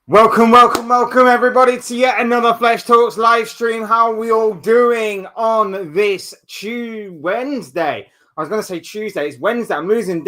Welcome, everybody, to yet another Flesh Talks live stream. How are we all doing on this Wednesday? I was going to say Tuesday. It's Wednesday. I'm losing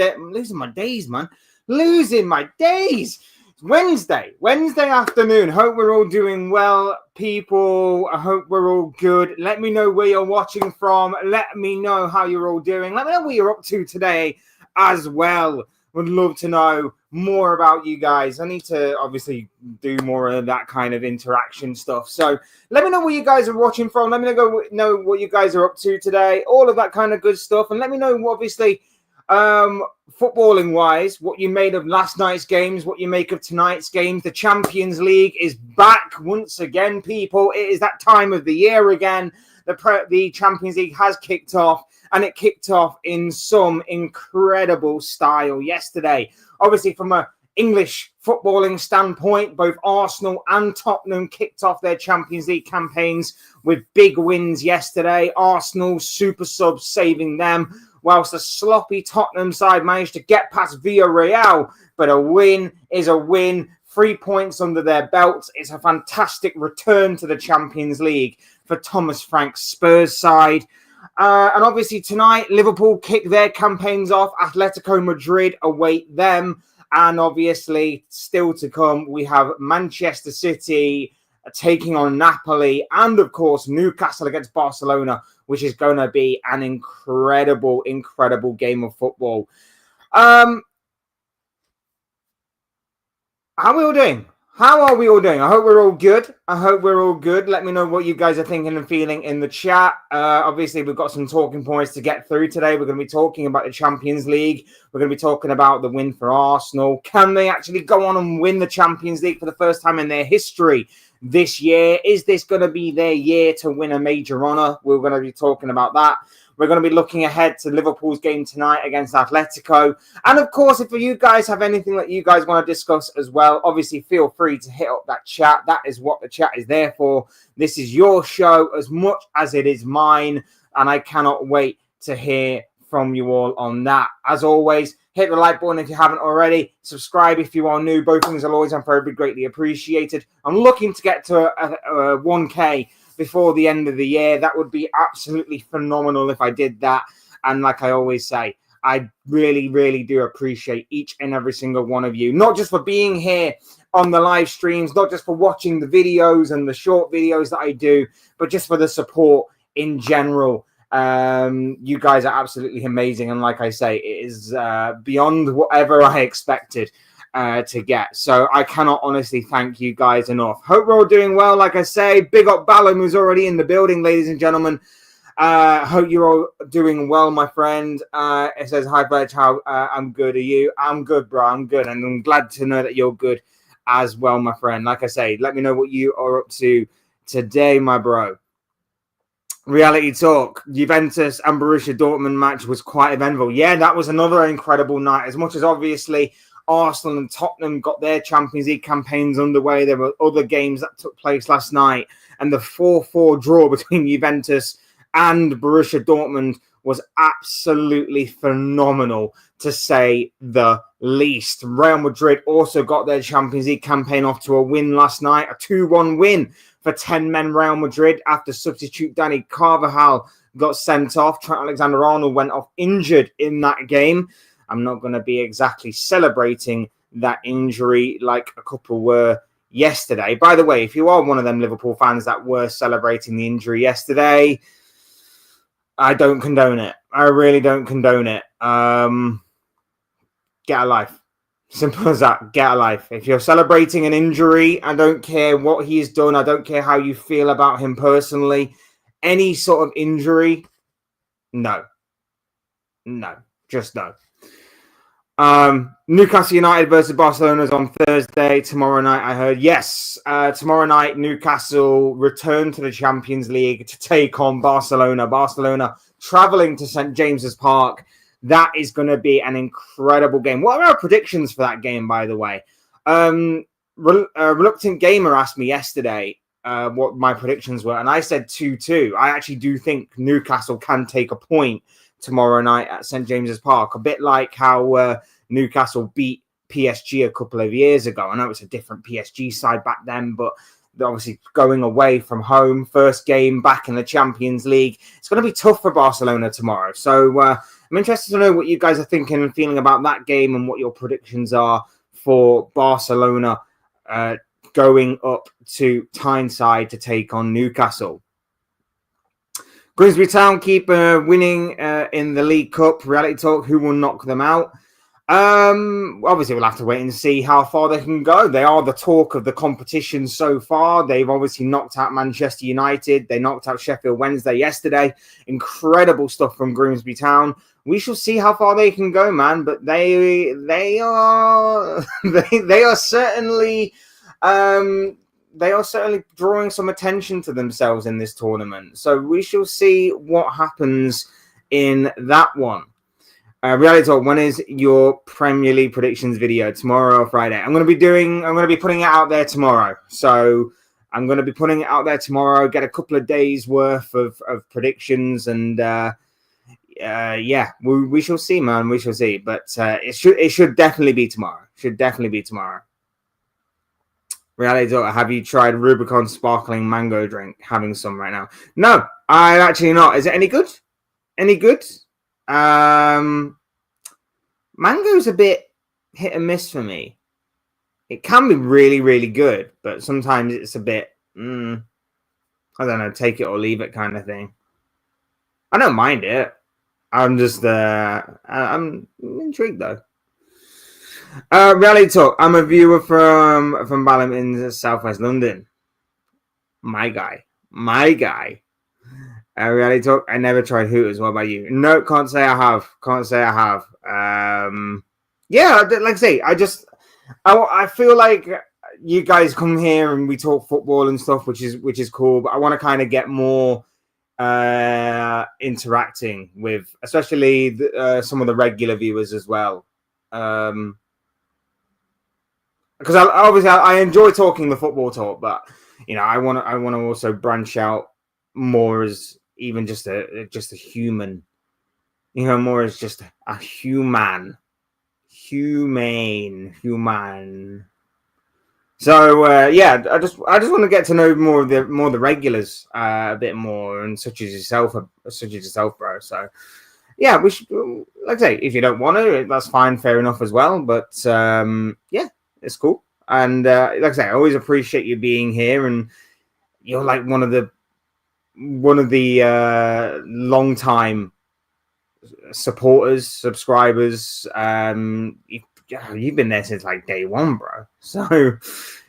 my days, man. Losing my days. It's Wednesday afternoon. Hope we're all doing well, people. I hope we're all good. Let me know where you're watching from. Let me know how you're all doing. Let me know what you're up to today as well. Would love to know more about you guys. I need to obviously do more of that kind of interaction stuff. So let me know where you guys are watching from. Let me know what you guys are up to today. All of that kind of good stuff. And let me know, obviously, footballing wise, what you made of last night's games, what you make of tonight's games. The Champions League is back once again, people. It is that time of the year again. The Champions League has kicked off. And it kicked off in some incredible style yesterday. Obviously, from an English footballing standpoint, both Arsenal and Tottenham kicked off their Champions League campaigns with big wins yesterday. Arsenal super subs saving them, whilst the sloppy Tottenham side managed to get past Villarreal. But a win is a win. 3 points under their belts. It's a fantastic return to the Champions League for Thomas Frank's Spurs side. And obviously tonight, Liverpool kick their campaigns off. Atletico Madrid await them. And obviously, still to come, we have Manchester City taking on Napoli. And, of course, Newcastle against Barcelona, which is going to be an incredible game of football. How are we all doing? How are we all doing? I hope we're all good. Let me know what you guys are thinking and feeling in the chat. Obviously, we've got some talking points to get through today. We're going to be talking about the Champions League. We're going to be talking about the win for Arsenal. Can they actually go on and win the Champions League for the first time in their history this year? Is this going to be their year to win a major honour? We're going to be talking about that. We're going to be looking ahead to Liverpool's game tonight against Atletico. And, of course, if you guys have anything that you guys want to discuss as well, obviously feel free to hit up that chat. That is what the chat is there for. This is your show as much as it is mine. And I cannot wait to hear from you all on that. As always, hit the like button if you haven't already. Subscribe if you are new. Both things are always and forever greatly appreciated. I'm looking to get to a 1K before the end of the year. That would be absolutely phenomenal if I did that. And like I always say, I really do appreciate each and every single one of you, not just for being here on the live streams, not just for watching the videos and the short videos that I do, but just for the support in general. You guys are absolutely amazing. And like I say, it is beyond whatever I expected to get. So I cannot honestly thank you guys enough. Hope we're all doing well. Like I say, big up Ballum, who's already in the building, ladies and gentlemen. Hope you're all doing well, my friend. It says, hi, Fletch, how I'm good. Are you? I'm good, bro. I'm good. And I'm glad to know that you're good as well, my friend. Like I say, let me know what you are up to today, my bro. Reality talk. Juventus and Borussia Dortmund match was quite eventful. Yeah, that was another incredible night. As much as obviously Arsenal and Tottenham got their Champions League campaigns underway, there were other games that took place last night. And the 4-4 draw between Juventus and Borussia Dortmund was absolutely phenomenal, to say the least. Real Madrid also got their Champions League campaign off to a win last night, a 2-1 win for 10-men Real Madrid after substitute Danny Carvajal got sent off. Trent Alexander-Arnold went off injured in that game. I'm not going to be exactly celebrating that injury like a couple were yesterday. By the way, if you are one of them Liverpool fans that were celebrating the injury yesterday, I don't condone it. I really don't condone it. Get a life. Simple as that. Get a life. If you're celebrating an injury, I don't care what he's done. I don't care how you feel about him personally. Any sort of injury, no. No. Just no. Newcastle United versus Barcelona is on Thursday. Tomorrow night, I heard. Yes, tomorrow night, Newcastle return to the Champions League to take on Barcelona. Barcelona traveling to St. James's Park. That is going to be an incredible game. What are our predictions for that game, by the way? Reluctant Gamer asked me yesterday what my predictions were, and I said 2-2. I actually do think Newcastle can take a point tomorrow night at St. James's Park, a bit like how Newcastle beat PSG a couple of years ago. I know it's a different PSG side back then, but they're obviously going away from home, first game back in the Champions League. It's going to be tough for Barcelona tomorrow. So I'm interested to know what you guys are thinking and feeling about that game and what your predictions are for Barcelona going up to Tyneside to take on Newcastle. Grimsby Town keep winning in the League Cup. Reality Talk, who will knock them out? Obviously, we'll have to wait and see how far they can go. They are the talk of the competition so far. They've obviously knocked out Manchester United. They knocked out Sheffield Wednesday yesterday. Incredible stuff from Grimsby Town. We shall see how far they can go, man. But they are they are certainly drawing some attention to themselves in this tournament. So we shall see what happens in that one. Reality Talk, when is your Premier League predictions video? Tomorrow or Friday? I'm going to be putting it out there tomorrow. So I'm going to be putting it out there tomorrow, get a couple of days worth of predictions, and we shall see, man. We shall see. But it should definitely be tomorrow. Reality Talk, have you tried Rubicon sparkling mango drink? Having some right now. No, I'm actually not. Is it any good? Mango's a bit hit and miss for me. It can be really, really good, but sometimes it's a bit, I don't know, take it or leave it kind of thing. I don't mind it. I'm just, I'm intrigued though. Reality Talk, I'm a viewer from Balham in Southwest London. My guy. Reality Talk, I never tried Hooters. What about you? No, can't say I have. Yeah, like I say, I feel like you guys come here and we talk football and stuff, which is cool. But I want to kind of get more interacting with, especially some of the regular viewers as well. Because I enjoy talking the football talk, but I want to also branch out more as even just a human, more as just a humane. So I just want to get to know more of the regulars a bit more, and such as yourself, bro. So yeah, we should, like I say, if you don't want to, that's fine, fair enough as well. But yeah, it's cool. And like I say, I always appreciate you being here, and you're like one of the long time supporters, subscribers. You've been there since like day one, bro. So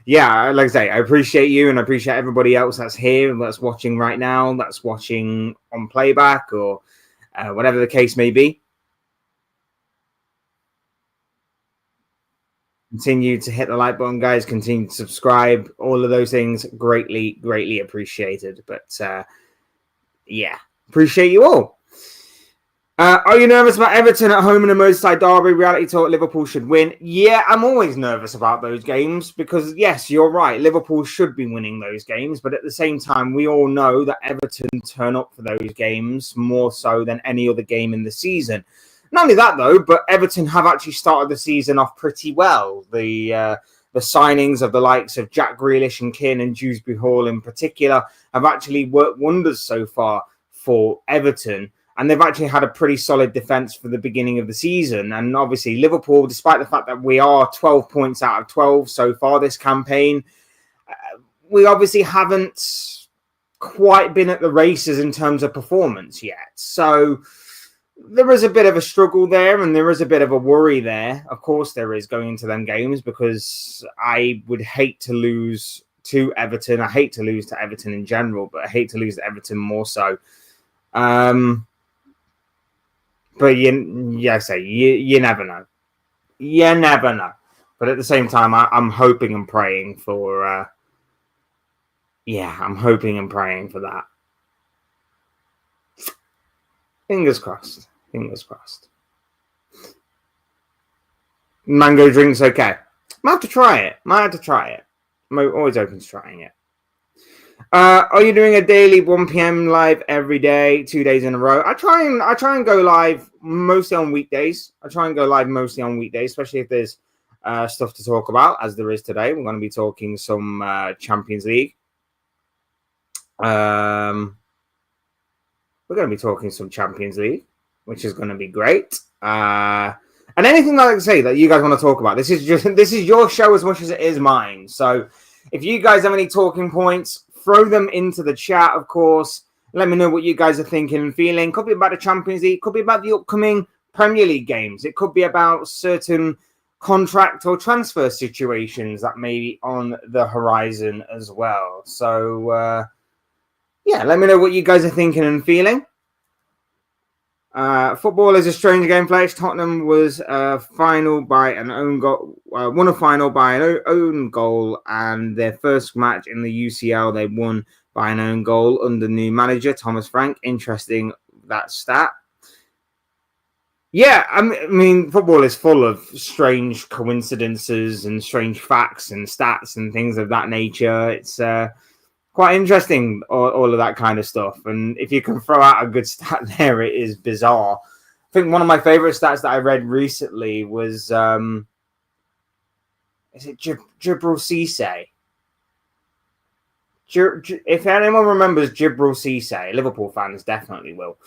yeah, like I say, I appreciate you, and I appreciate everybody else that's here, that's watching right now, that's watching on playback, or whatever the case may be. Continue to hit the like button, guys. Continue to subscribe. All of those things, greatly appreciated. But yeah, appreciate you all. Are you nervous about Everton at home in a Merseyside derby? Reality Talk, Liverpool should win. Yeah, I'm always nervous about those games because, yes, you're right. Liverpool should be winning those games. But at the same time, we all know that Everton turn up for those games more so than any other game in the season. Not only that, though, but Everton have actually started the season off pretty well. The signings of the likes of Jack Grealish and Kiernan Dewsbury Hall in particular have actually worked wonders so far for Everton. And they've actually had a pretty solid defence for the beginning of the season. And obviously, Liverpool, despite the fact that we are 12 points out of 12 so far this campaign, we obviously haven't quite been at the races in terms of performance yet. So there is a bit of a struggle there, and there is a bit of a worry there. Of course, there is going into them games, because I would hate to lose to Everton. I hate to lose to Everton in general, but I hate to lose to Everton more so. But you never know. You never know. But at the same time, I'm hoping and praying for. I'm hoping and praying for that. Fingers crossed. Mango drink's okay. Might have to try it. I'm always open to trying it. Are you doing a daily 1 p.m. live every day, 2 days in a row? I try and go live mostly on weekdays. Especially if there's stuff to talk about, as there is today. We're going to be talking some Champions League. We're going to be talking some Champions League, which is going to be great. And anything I like to say that you guys want to talk about. This is your show as much as it is mine. So if you guys have any talking points, throw them into the chat, of course. Let me know what you guys are thinking and feeling. Could be about the Champions League. Could be about the upcoming Premier League games. It could be about certain contract or transfer situations that may be on the horizon as well. So, yeah, let me know what you guys are thinking and feeling. Football is a strange game, Fletch. Tottenham was final by an own goal, won a final by an own goal, and their first match in the UCL they won by an own goal under new manager Thomas Frank. Interesting that stat. Yeah, I mean, football is full of strange coincidences and strange facts and stats and things of that nature. It's quite interesting, all of that kind of stuff. And if you can throw out a good stat there, it is bizarre. I think one of my favorite stats that I read recently was, is it Jibril Cisse? If anyone remembers Jibril Cisse, Liverpool fans definitely will.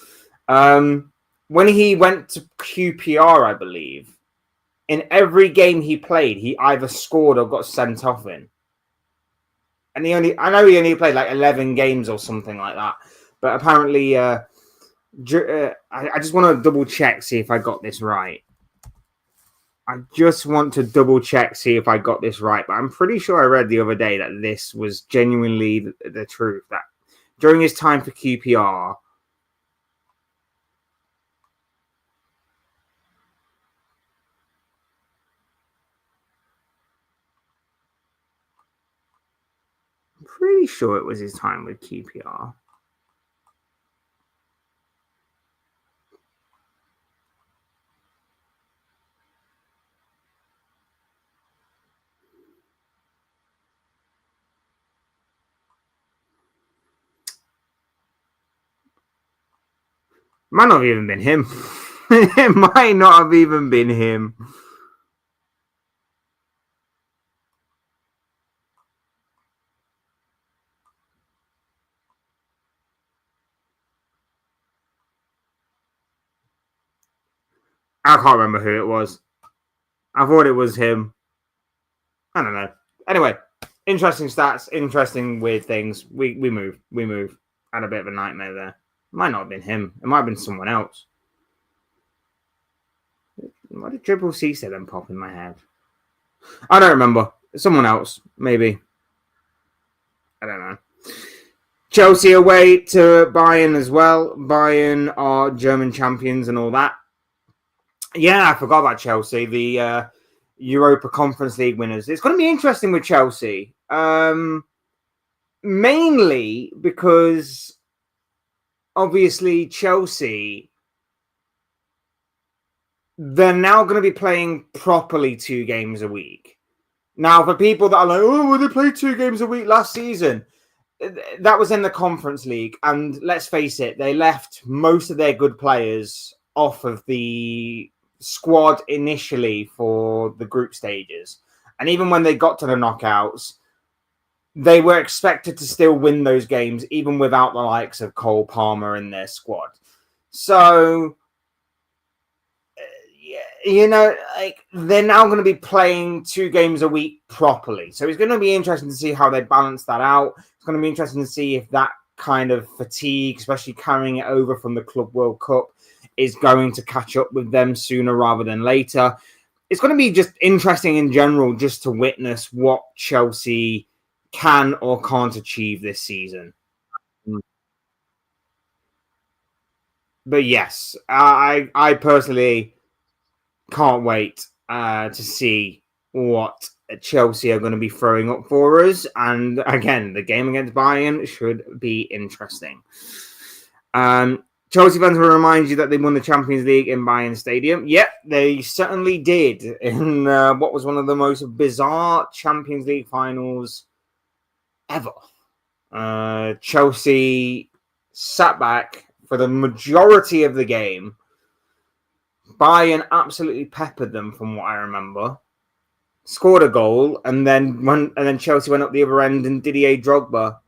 When he went to QPR, I believe, in every game he played, he either scored or got sent off in. And I know he only played like 11 games or something like that. But apparently, I just want to double check, see if I got this right. See if I got this right. But I'm pretty sure I read the other day that this was genuinely the truth. That during his time for QPR, I'm pretty sure it was his time with QPR. Might not have even been him. It might not have even been him. I can't remember who it was. I thought it was him. I don't know. Anyway, interesting stats, interesting weird things. We move. Had a bit of a nightmare there. It might not have been him. It might have been someone else. What did Triple C say then pop in my head? I don't remember. Someone else, maybe. I don't know. Chelsea away to Bayern as well. Bayern are German champions and all that. Yeah, I forgot about Chelsea. The Europa Conference League winners. It's going to be interesting with Chelsea. Mainly because obviously Chelsea, they're now going to be playing properly 2 games a week. Now, for people that are like, oh, well, they played 2 games a week last season. That was in the Conference League. And let's face it, they left most of their good players off of the squad initially for the group stages. And even when they got to the knockouts, they were expected to still win those games, even without the likes of Cole Palmer in their squad. So, you know, like they're now going to be playing 2 games a week properly. So it's going to be interesting to see how they balance that out. It's going to be interesting to see if that kind of fatigue, especially carrying it over from the Club World Cup, is going to catch up with them sooner rather than later. It's going to be just interesting in general just to witness what Chelsea can or can't achieve this season. But yes, I personally can't wait to see what Chelsea are going to be throwing up for us. And again, the game against Bayern should be interesting. Chelsea fans will remind you that they won the Champions League in Bayern Stadium. Yep, they certainly did in what was one of the most bizarre Champions League finals ever. Chelsea sat back for the majority of the game. Bayern absolutely peppered them from what I remember. scored a goal, and then Chelsea went up the other end and Didier Drogba.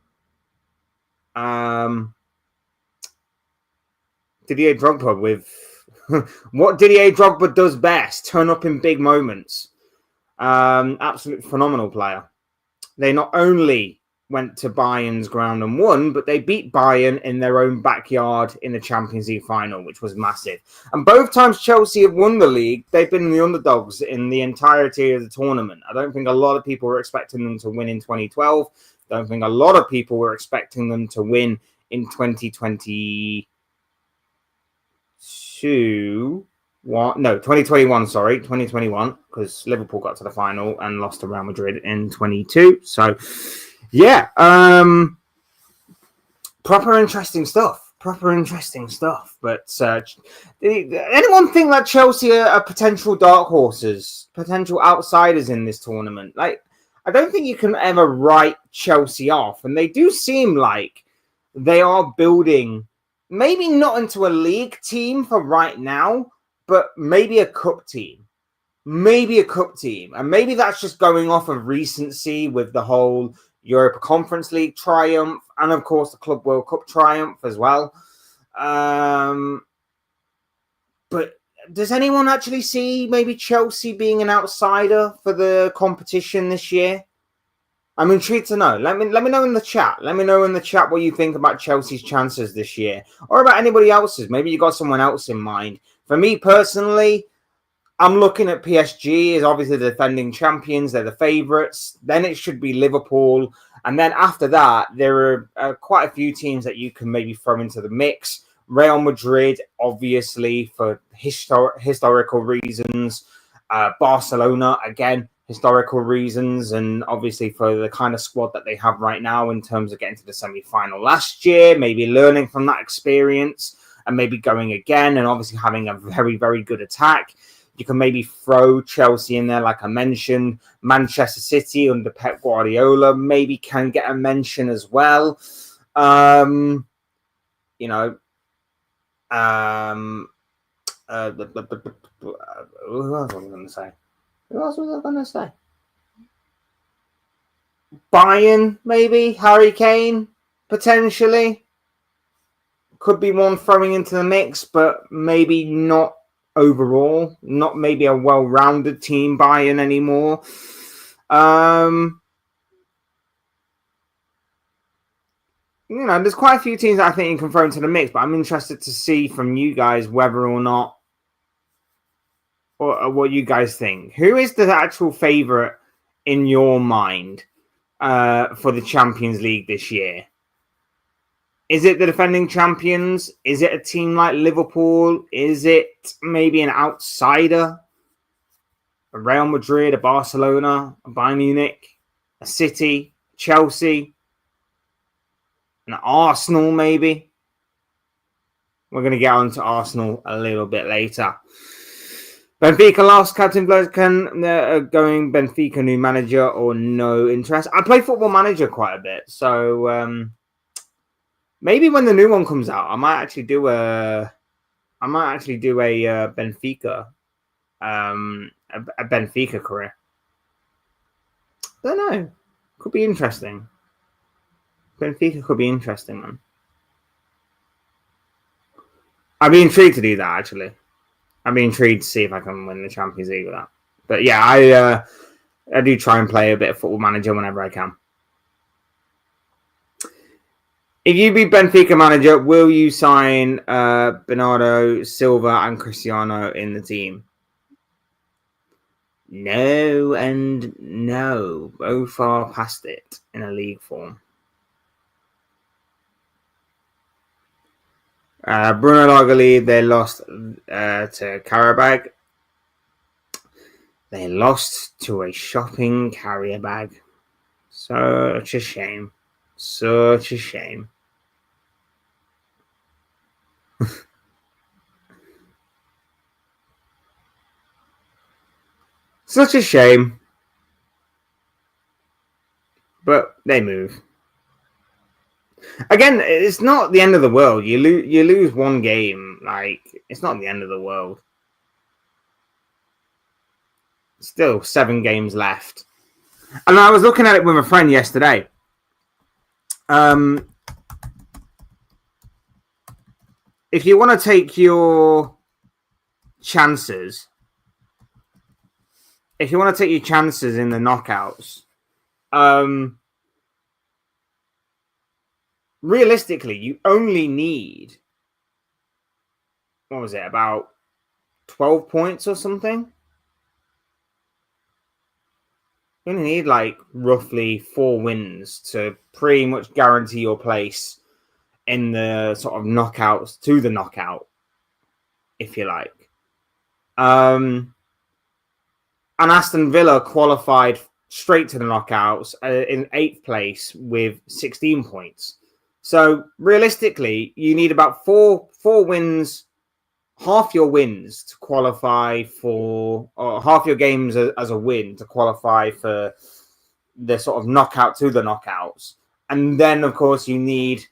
Didier Drogba with what Didier Drogba does best: turn up in big moments. Absolutely phenomenal player. They not only went to Bayern's ground and won, but they beat Bayern in their own backyard in the Champions League final, which was massive. And both times Chelsea have won the league, they've been the underdogs in the entirety of the tournament. I don't think a lot of people were expecting them to win in 2012. I don't think a lot of people were expecting them to win in 2022. 2021, because Liverpool got to the final and lost to Real Madrid in 22. So, yeah, proper interesting stuff. But anyone think that Chelsea are potential dark horses, potential outsiders in this tournament? Like, I don't think you can ever write Chelsea off, and they do seem like they are building. Maybe not into a league team for right now, but maybe a cup team. And maybe that's just going off of recency with the whole Europa Conference League triumph and, of course, the Club World Cup triumph as well. But does anyone actually see maybe Chelsea being an outsider for the competition this year? I'm intrigued to know. Let me know in the chat. Let me know in the chat what you think about Chelsea's chances this year, or about anybody else's. Maybe you got someone else in mind. For me personally, I'm looking at PSG as obviously the defending champions. They're the favourites. Then it should be Liverpool, and then after that, there are quite a few teams that you can maybe throw into the mix. Real Madrid, obviously, for historical reasons. Barcelona, again, historical reasons, and obviously for the kind of squad that they have right now in terms of getting to the semi-final last year, maybe learning from that experience and maybe going again, and obviously having a very, very good attack. You can maybe throw Chelsea in there, like I mentioned. Manchester City under Pep Guardiola maybe can get a mention as well. Who else was I going to say? Bayern, maybe. Harry Kane, potentially. Could be one throwing into the mix, but maybe not overall. Not maybe a well-rounded team, Bayern, anymore. There's quite a few teams that I think you can throw into the mix, but I'm interested to see from you guys whether or not, or what you guys think. Who is the actual favourite in your mind for the Champions League this year? Is it the defending champions? Is it a team like Liverpool? Is it maybe an outsider? A Real Madrid, a Barcelona, a Bayern Munich, a City, Chelsea, an Arsenal maybe? We're going to get on to Arsenal a little bit later. Benfica lost. Captain Blurkan going Benfica new manager or no interest. I play Football Manager quite a bit, so maybe when the new one comes out, I might actually do a Benfica, a Benfica career. Don't know. Could be interesting. Benfica could be interesting, man. I'd be intrigued to do that, actually. I'd be intrigued to see if I can win the Champions League with that. But yeah, I do try and play a bit of Football Manager whenever I can. If you be Benfica manager, will you sign Bernardo Silva and Cristiano in the team? No and no. Both are past it in a league form. Bruno Lagerli, they lost to Karabag. They lost to a shopping carrier bag. Such a shame. Such a shame. Such a shame. But they move. Again, it's not the end of the world. You lose one game. Like, it's not the end of the world. Still 7 games left. And I was looking at it with a friend yesterday. If you want to take your chances, in the knockouts, realistically, you only need, about 12 points or something? You only need like roughly 4 wins to pretty much guarantee your place in the sort of knockouts to the knockout, if you like. And Aston Villa qualified straight to the knockouts in 8th place with 16 points. So realistically, you need about four wins, half your wins to qualify for, or half your games as a win to qualify for the sort of knockout to the knockouts. And then, of course, you need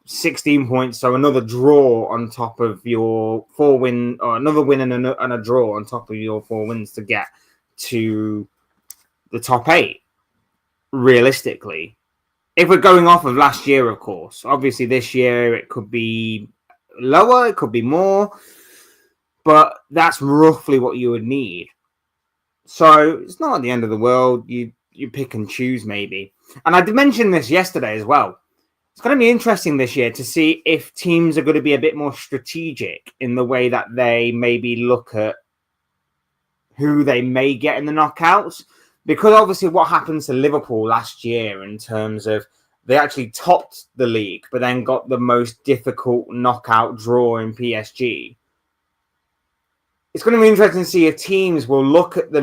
16 points, so another draw on top of your 4 win, or another win and a draw on top of your 4 wins to get to the top 8, realistically. If we're going off of last year, of course. Obviously, this year it could be lower, it could be more, but that's roughly what you would need. So it's not the end of the world. You pick and choose, maybe. And I did mention this yesterday as well. It's going to be interesting this year to see if teams are going to be a bit more strategic in the way that they maybe look at who they may get in the knockouts. Because obviously what happened to Liverpool last year in terms of they actually topped the league, but then got the most difficult knockout draw in PSG. It's going to be interesting to see if teams will look at the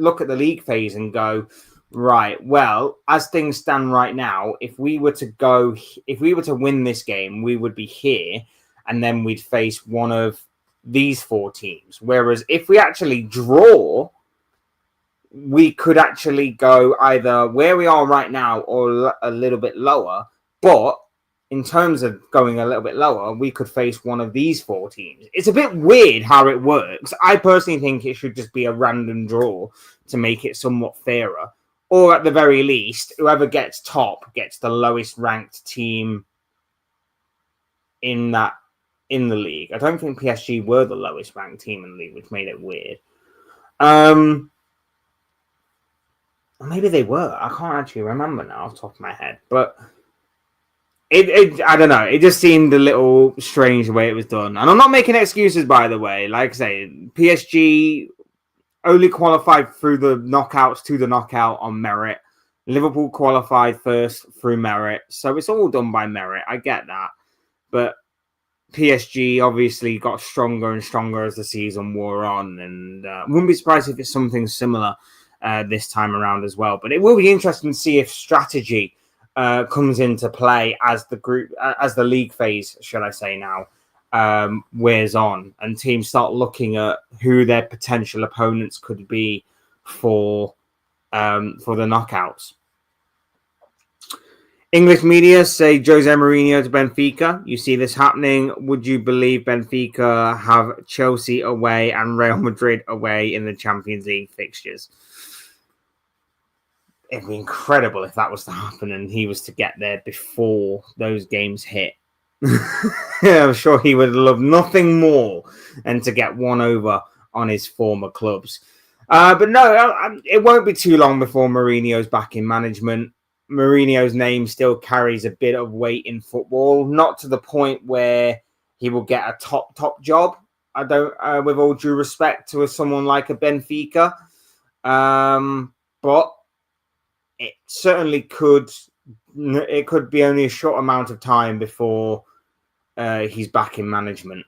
look at the league phase and go, right, well, as things stand right now, if we were to win this game, we would be here, and then we'd face one of these 4 teams. Whereas if we actually draw, we could actually go either where we are right now or a little bit lower. But in terms of going a little bit lower, we could face one of these 4 teams. It's a bit weird how it works. I personally think it should just be a random draw to make it somewhat fairer. Or at the very least, whoever gets top gets the lowest ranked team in the league. I don't think PSG were the lowest ranked team in the league, which made it weird. Maybe they were. I can't actually remember now off the top of my head. But I don't know. It just seemed a little strange the way it was done. And I'm not making excuses, by the way. Like I say, PSG only qualified through the knockouts to the knockout on merit. Liverpool qualified first through merit. So it's all done by merit. I get that. But PSG obviously got stronger and stronger as the season wore on. And wouldn't be surprised if it's something similar this time around as well. But it will be interesting to see if strategy comes into play as the league phase, should I say now, wears on, and teams start looking at who their potential opponents could be for the knockouts. English media say Jose Mourinho to Benfica. You see this happening. Would you believe Benfica have Chelsea away and Real Madrid away in the Champions League fixtures? It'd be incredible if that was to happen and he was to get there before those games hit. I'm sure he would love nothing more than to get one over on his former clubs. But no, it won't be too long before Mourinho's back in management. Mourinho's name still carries a bit of weight in football, not to the point where he will get a top job. I don't, with all due respect to someone like a Benfica, but it certainly could. It could be only a short amount of time before he's back in management.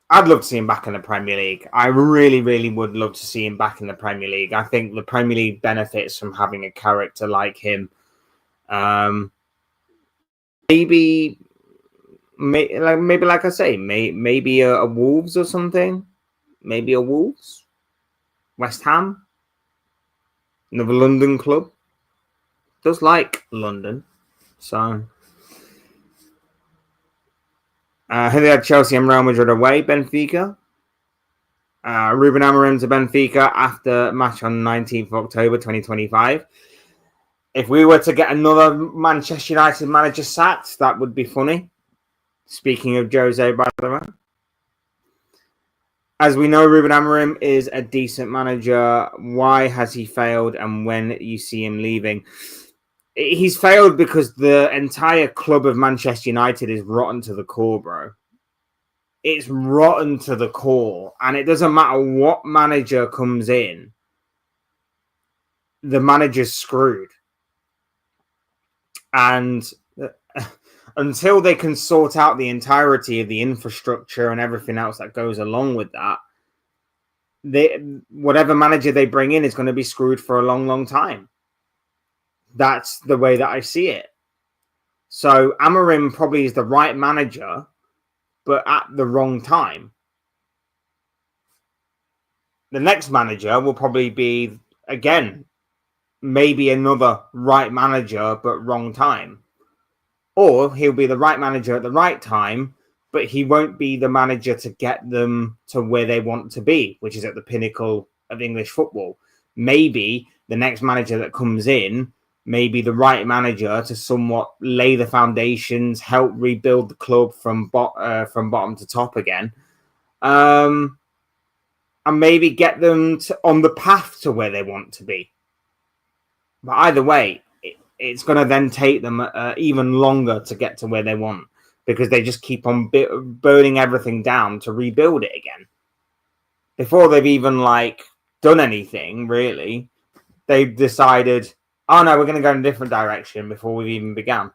I'd love to see him back in the Premier League. I really, really would love to see him back in the Premier League. I think the Premier League benefits from having a character like him. Maybe like I say, maybe a Wolves or something. Maybe a Wolves, West Ham, another London club. Does like London, so. They had Chelsea and Real Madrid away. Benfica. Ruben Amorim to Benfica after match on 19th of October 2025. If we were to get another Manchester United manager sacked, that would be funny. Speaking of Jose, by the way. As we know, Ruben Amorim is a decent manager. Why has he failed, and when you see him leaving? He's failed because the entire club of Manchester United is rotten to the core, bro. It's rotten to the core, and it doesn't matter what manager comes in, the manager's screwed. And until they can sort out the entirety of the infrastructure and everything else that goes along with that, whatever manager they bring in is going to be screwed for a long, long time. That's the way that I see it. So Amorim probably is the right manager, but at the wrong time. The next manager will probably be, again, maybe another right manager, but wrong time. Or he'll be the right manager at the right time, but he won't be the manager to get them to where they want to be, which is at the pinnacle of English football. Maybe the next manager that comes in may be the right manager to somewhat lay the foundations, help rebuild the club from bottom to top again, and maybe get them on the path to where they want to be. But either way, it's going to then take them even longer to get to where they want, because they just keep on burning everything down to rebuild it again. Before they've even done anything, really, they've decided, oh no, we're going to go in a different direction before we've even begun.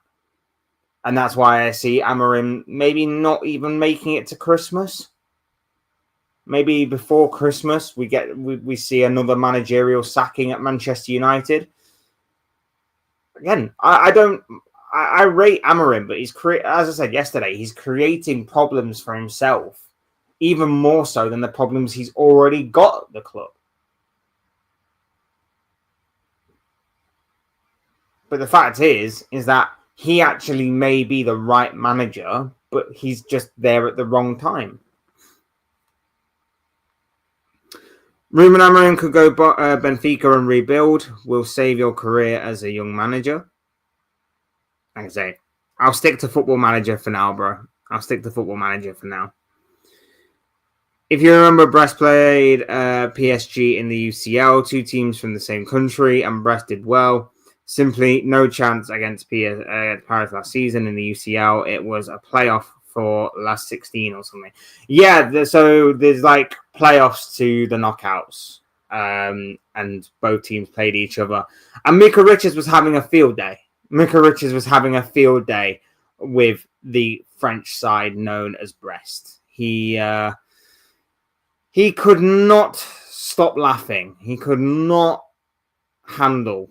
And that's why I see Amorim maybe not even making it to Christmas. Maybe before Christmas we see another managerial sacking at Manchester United. Again, I rate Amorim, but as I said yesterday, he's creating problems for himself, even more so than the problems he's already got at the club. But the fact is that he actually may be the right manager, but he's just there at the wrong time. Ruben Amorim could go Benfica and rebuild. Will save your career as a young manager. Like I say, I'll stick to Football Manager for now, bro. I'll stick to Football Manager for now. If you remember, Brest played PSG in the UCL, two teams from the same country, and Brest did well. Simply no chance against Paris last season in the UCL. It was a playoff for last 16 or something. Yeah, so there's playoffs to the knockouts, and both teams played each other. And Mika Richards was having a field day. With the French side known as Brest. He could not stop laughing. He could not handle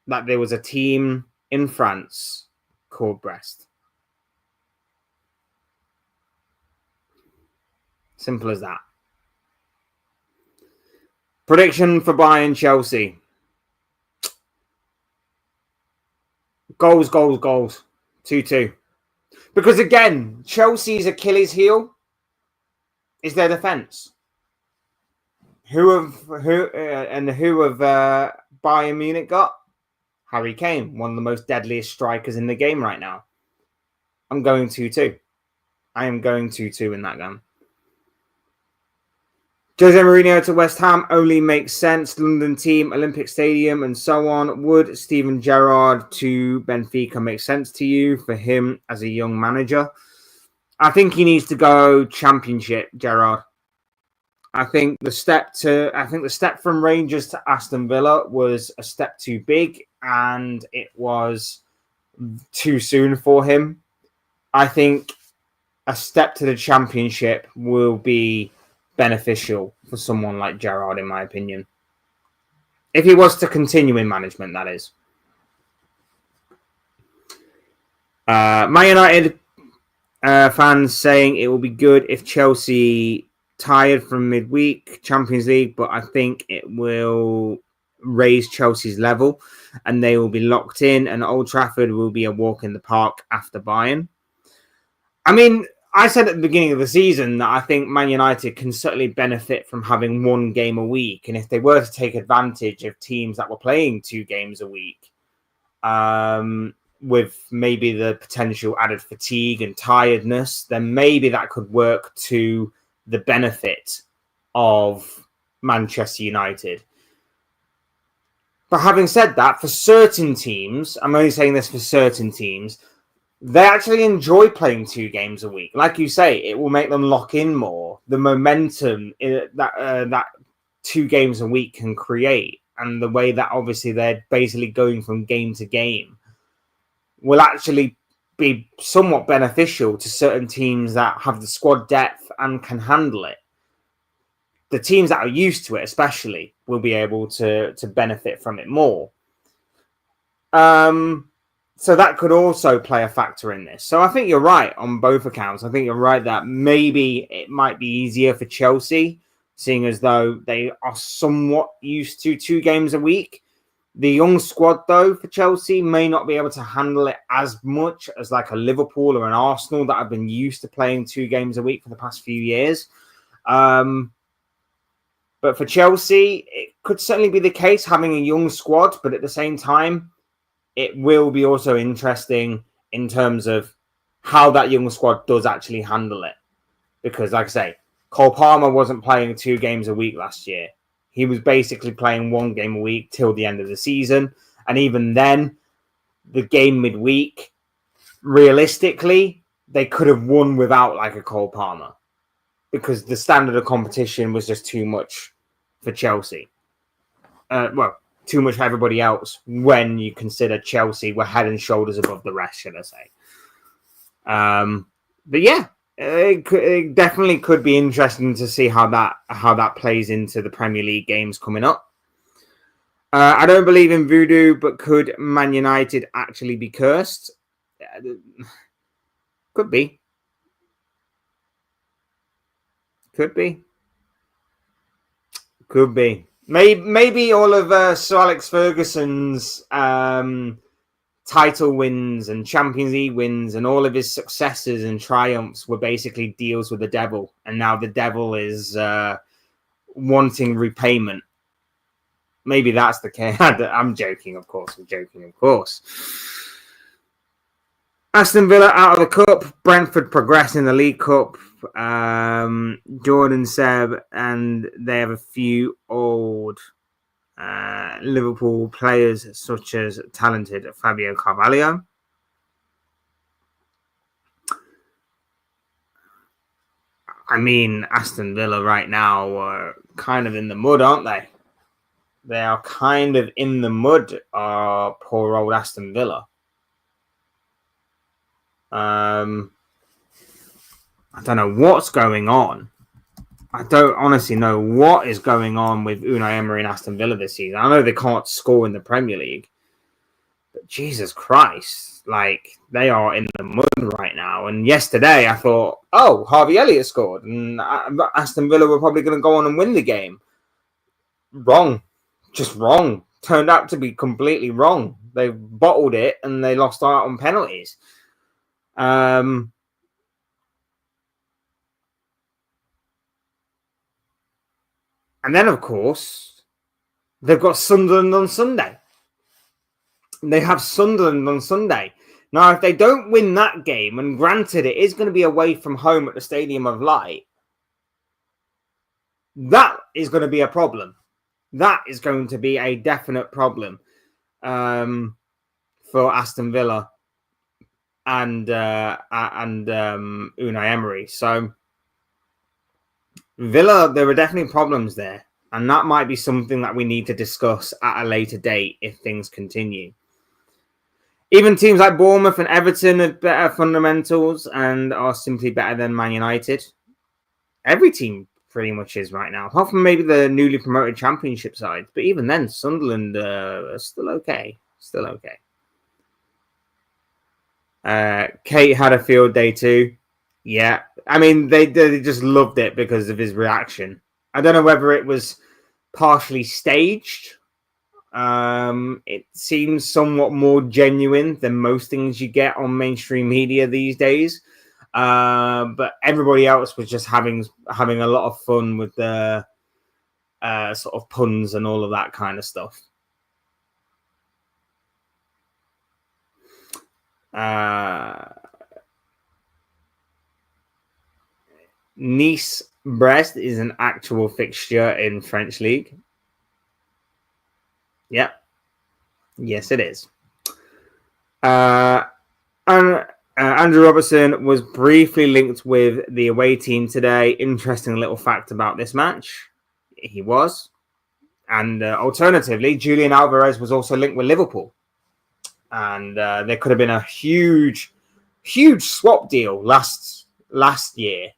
that there was a team in France called Brest. Simple as that. Prediction for Bayern Chelsea. Goals. 2-2. Because again, Chelsea's Achilles heel is their defence. Who have Bayern Munich got? Harry Kane, one of the most deadliest strikers in the game right now. I'm going 2-2. I am going 2-2 in that game. Jose Mourinho to West Ham only makes sense. London team, Olympic Stadium, and so on. Would Steven Gerrard to Benfica make sense to you for him as a young manager? I think he needs to go Championship, Gerrard. I think the step from Rangers to Aston Villa was a step too big, and it was too soon for him. I think a step to the Championship will be beneficial for someone like Gerrard, in my opinion. If he was to continue in management, that is. Man United fans saying it will be good if Chelsea tired from midweek Champions League, but I think it will raise Chelsea's level and they will be locked in, and Old Trafford will be a walk in the park after Bayern. I mean, I said at the beginning of the season that I think Man United can certainly benefit from having one game a week. And if they were to take advantage of teams that were playing 2 games a week, with maybe the potential added fatigue and tiredness, then maybe that could work to the benefit of Manchester United. But having said that, for certain teams, I'm only saying this for certain teams, they actually enjoy playing 2 games a week. Like you say, it will make them lock in more. The momentum that 2 games a week can create, and the way that obviously they're basically going from game to game, will actually be somewhat beneficial to certain teams that have the squad depth and can handle it. The teams that are used to it, especially, will be able to benefit from it more. So that could also play a factor in this. So I think you're right on both accounts. I think you're right that maybe it might be easier for Chelsea, seeing as though they are somewhat used to 2 games a week. The young squad, though, for Chelsea may not be able to handle it as much as like a Liverpool or an Arsenal that have been used to playing 2 games a week for the past few years. But for Chelsea, it could certainly be the case having a young squad, but at the same time, it will be also interesting in terms of how that young squad does actually handle it. Because, like I say, Cole Palmer wasn't playing 2 games a week last year. He was basically playing 1 game a week till the end of the season. And even then, the game midweek, realistically, they could have won without like a Cole Palmer. Because the standard of competition was just too much for Chelsea. Too much for everybody else when you consider Chelsea were head and shoulders above the rest, should I say. But yeah, it definitely could be interesting to see how that plays into the Premier League games coming up. I don't believe in voodoo, but could Man United actually be cursed? Could be. Could be. Could be. Maybe all of Sir Alex Ferguson's title wins and Champions League wins and all of his successes and triumphs were basically deals with the devil. And now the devil is wanting repayment. Maybe that's the case. I'm joking, of course. Aston Villa out of the Cup. Brentford progress in the League Cup. Jordan, Seb, and they have a few old Liverpool players such as talented Fabio Carvalho. I mean, Aston Villa right now are kind of in the mud, aren't they? They are kind of in the mud, poor old Aston Villa. I don't know what's going on. I don't honestly know what is going on with Unai Emery and Aston Villa this season. I know they can't score in the Premier League, but Jesus Christ, like they are in the mud right now. And yesterday I thought, oh, Harvey Elliott scored and Aston Villa were probably going to go on and win the game. Wrong. Just wrong. Turned out to be completely wrong. They bottled it and they lost out on penalties. And then, of course, they've got Sunderland on Sunday. They have Sunderland on Sunday. Now, if they don't win that game, and granted it is going to be away from home at the Stadium of Light, that is going to be a problem. That is going to be a definite problem for Aston Villa and Unai Emery. So Villa, there are definitely problems there, and that might be something that we need to discuss at a later date if things continue. Even teams like Bournemouth and Everton have better fundamentals and are simply better than Man United. Every team pretty much is right now, apart from maybe the newly promoted Championship sides. But even then, Sunderland are still okay. Kate had a field day too. Yeah, I mean, they just loved it because of his reaction. I don't know whether it was partially staged. It seems somewhat more genuine than most things you get on mainstream media these days. But everybody else was just having a lot of fun with the sort of puns and all of that kind of stuff. Nice-Brest is an actual fixture in French League. Yep. Yes, it is. And Andrew Robertson was briefly linked with the away team today. Interesting little fact about this match. He was. And alternatively, Julian Alvarez was also linked with Liverpool. And there could have been a huge swap deal last year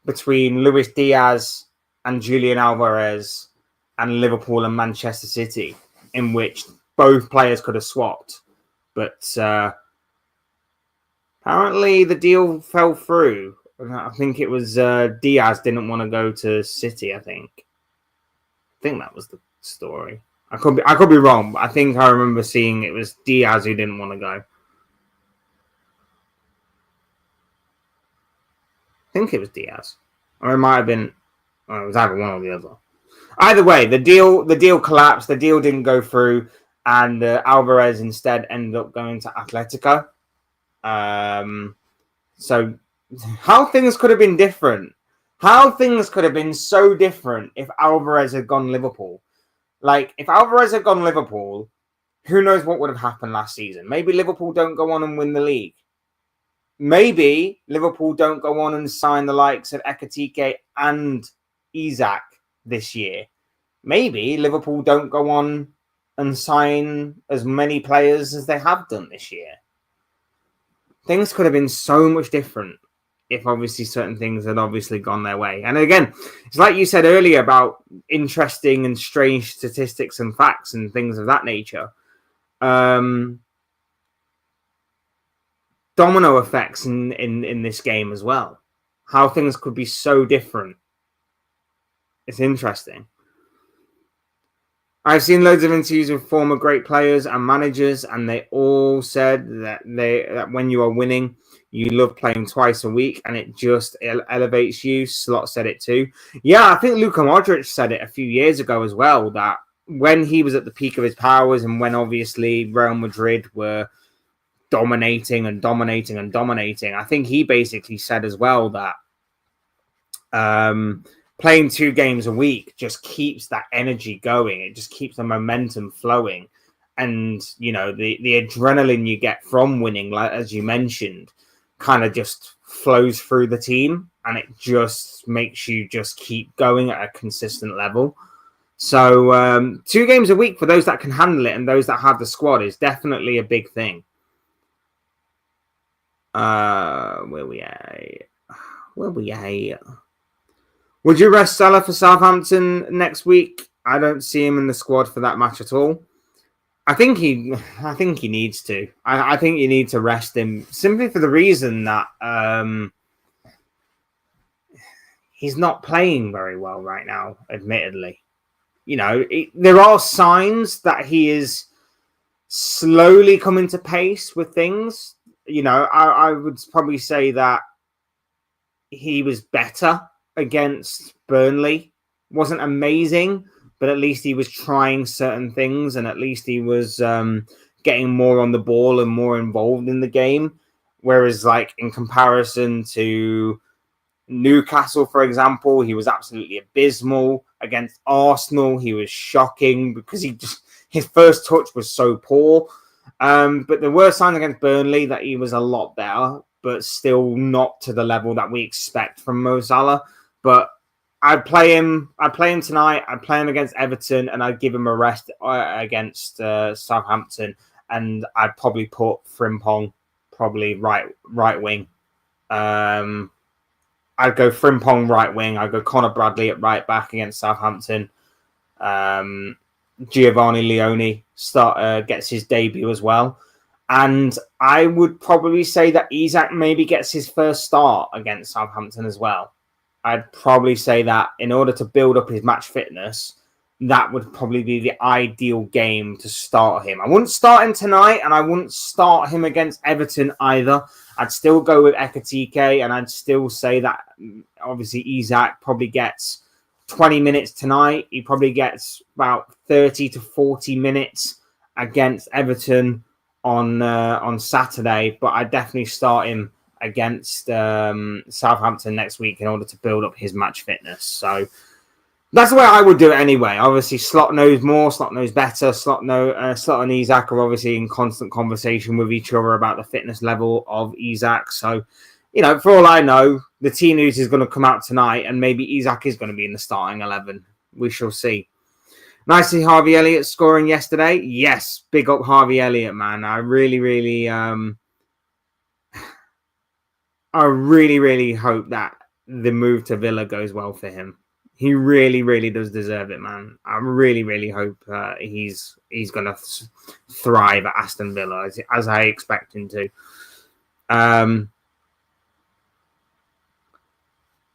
between Luis Diaz and Julian Alvarez and Liverpool and Manchester City, in which both players could have swapped. But apparently the deal fell through. I think it was Diaz didn't want to go to City, I think that was the story. I could be wrong, but I think I remember seeing it was Diaz who didn't want to go. I think it was Diaz. Or it might have been, well, it was either one or the other. Either way, the deal collapsed. The deal didn't go through, and Alvarez instead ended up going to Atletico. So how things could have been different. How things could have been so different if Alvarez had gone Liverpool. Like, if Alvarez had gone Liverpool, who knows what would have happened last season? Maybe Liverpool don't go on and win the league. Maybe Liverpool don't go on and sign the likes of Ekitike and Isak this year. Maybe Liverpool don't go on and sign as many players as they have done this year. Things could have been so much different if obviously certain things had obviously gone their way. And again, it's like you said earlier about interesting and strange statistics and facts and things of that nature. Domino effects in this game as well. How things could be so different. It's interesting. I've seen loads of interviews with former great players and managers, and they all said that when you are winning, you love playing twice a week, and it just elevates you. Slot said it too. Yeah, I think Luka Modric said it a few years ago as well, that when he was at the peak of his powers and when obviously Real Madrid were dominating, I think he basically said as well that playing 2 games a week just keeps that energy going. It just keeps the momentum flowing. And, you know, the adrenaline you get from winning, like as you mentioned, kind of just flows through the team, and it just makes you just keep going at a consistent level. So 2 games a week for those that can handle it and those that have the squad is definitely a big thing. Where we at? Would you rest Salah for Southampton next week? I don't see him in the squad for that match at all. I think he needs to. I think you need to rest him simply for the reason that he's not playing very well right now, admittedly. You know, there are signs that he is slowly coming to pace with things. You know, I would probably say that he was better against Burnley. Wasn't amazing, but at least he was trying certain things, and at least he was getting more on the ball and more involved in the game. Whereas, like, in comparison to Newcastle, for example, he was absolutely abysmal. Against Arsenal, he was shocking because his first touch was so poor. But there were signs against Burnley that he was a lot better, but still not to the level that we expect from Mo Salah. But I'd play him tonight. I'd play him against Everton, and I'd give him a rest against Southampton. And I'd probably put Frimpong probably right wing. I'd go Frimpong right wing. I'd go Connor Bradley at right back against Southampton. Giovanni Leone gets his debut as well. And I would probably say that Isak maybe gets his first start against Southampton as well. I'd probably say that in order to build up his match fitness, that would probably be the ideal game to start him. I wouldn't start him tonight, and I wouldn't start him against Everton either. I'd still go with Ekitike, and I'd still say that obviously Isak probably gets 20 minutes tonight. He probably gets about 30 to 40 minutes against Everton on Saturday, but I'd definitely start him against Southampton next week in order to build up his match fitness. So that's the way I would do it anyway. Obviously, Slot knows more. Slot knows better. Slot and Isak are obviously in constant conversation with each other about the fitness level of Isak. So, for all I know, the team news is going to come out tonight, and maybe Isak is going to be in the starting 11. We shall see. Nice to see Harvey Elliott scoring yesterday. Yes, big up Harvey Elliott, man. I really, really hope that the move to Villa goes well for him. He really, really does deserve it, man. I really, really hope he's going to thrive at Aston Villa as I expect him to.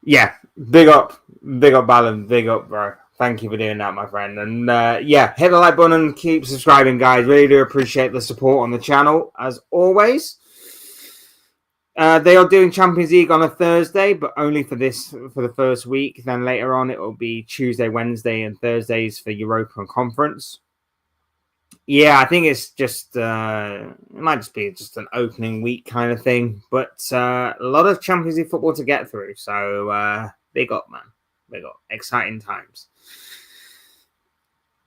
Yeah, big up, Balin, big up, bro. Thank you for doing that, my friend. And hit the like button and keep subscribing, guys. Really do appreciate the support on the channel, as always. They are doing Champions League on a Thursday, but only for the first week. Then later on, it will be Tuesday, Wednesday, and Thursdays for Europa and Conference. Yeah, I think it's just it might just be just an opening week kind of thing, but a lot of Champions League football to get through. So big up, man, big up, exciting times.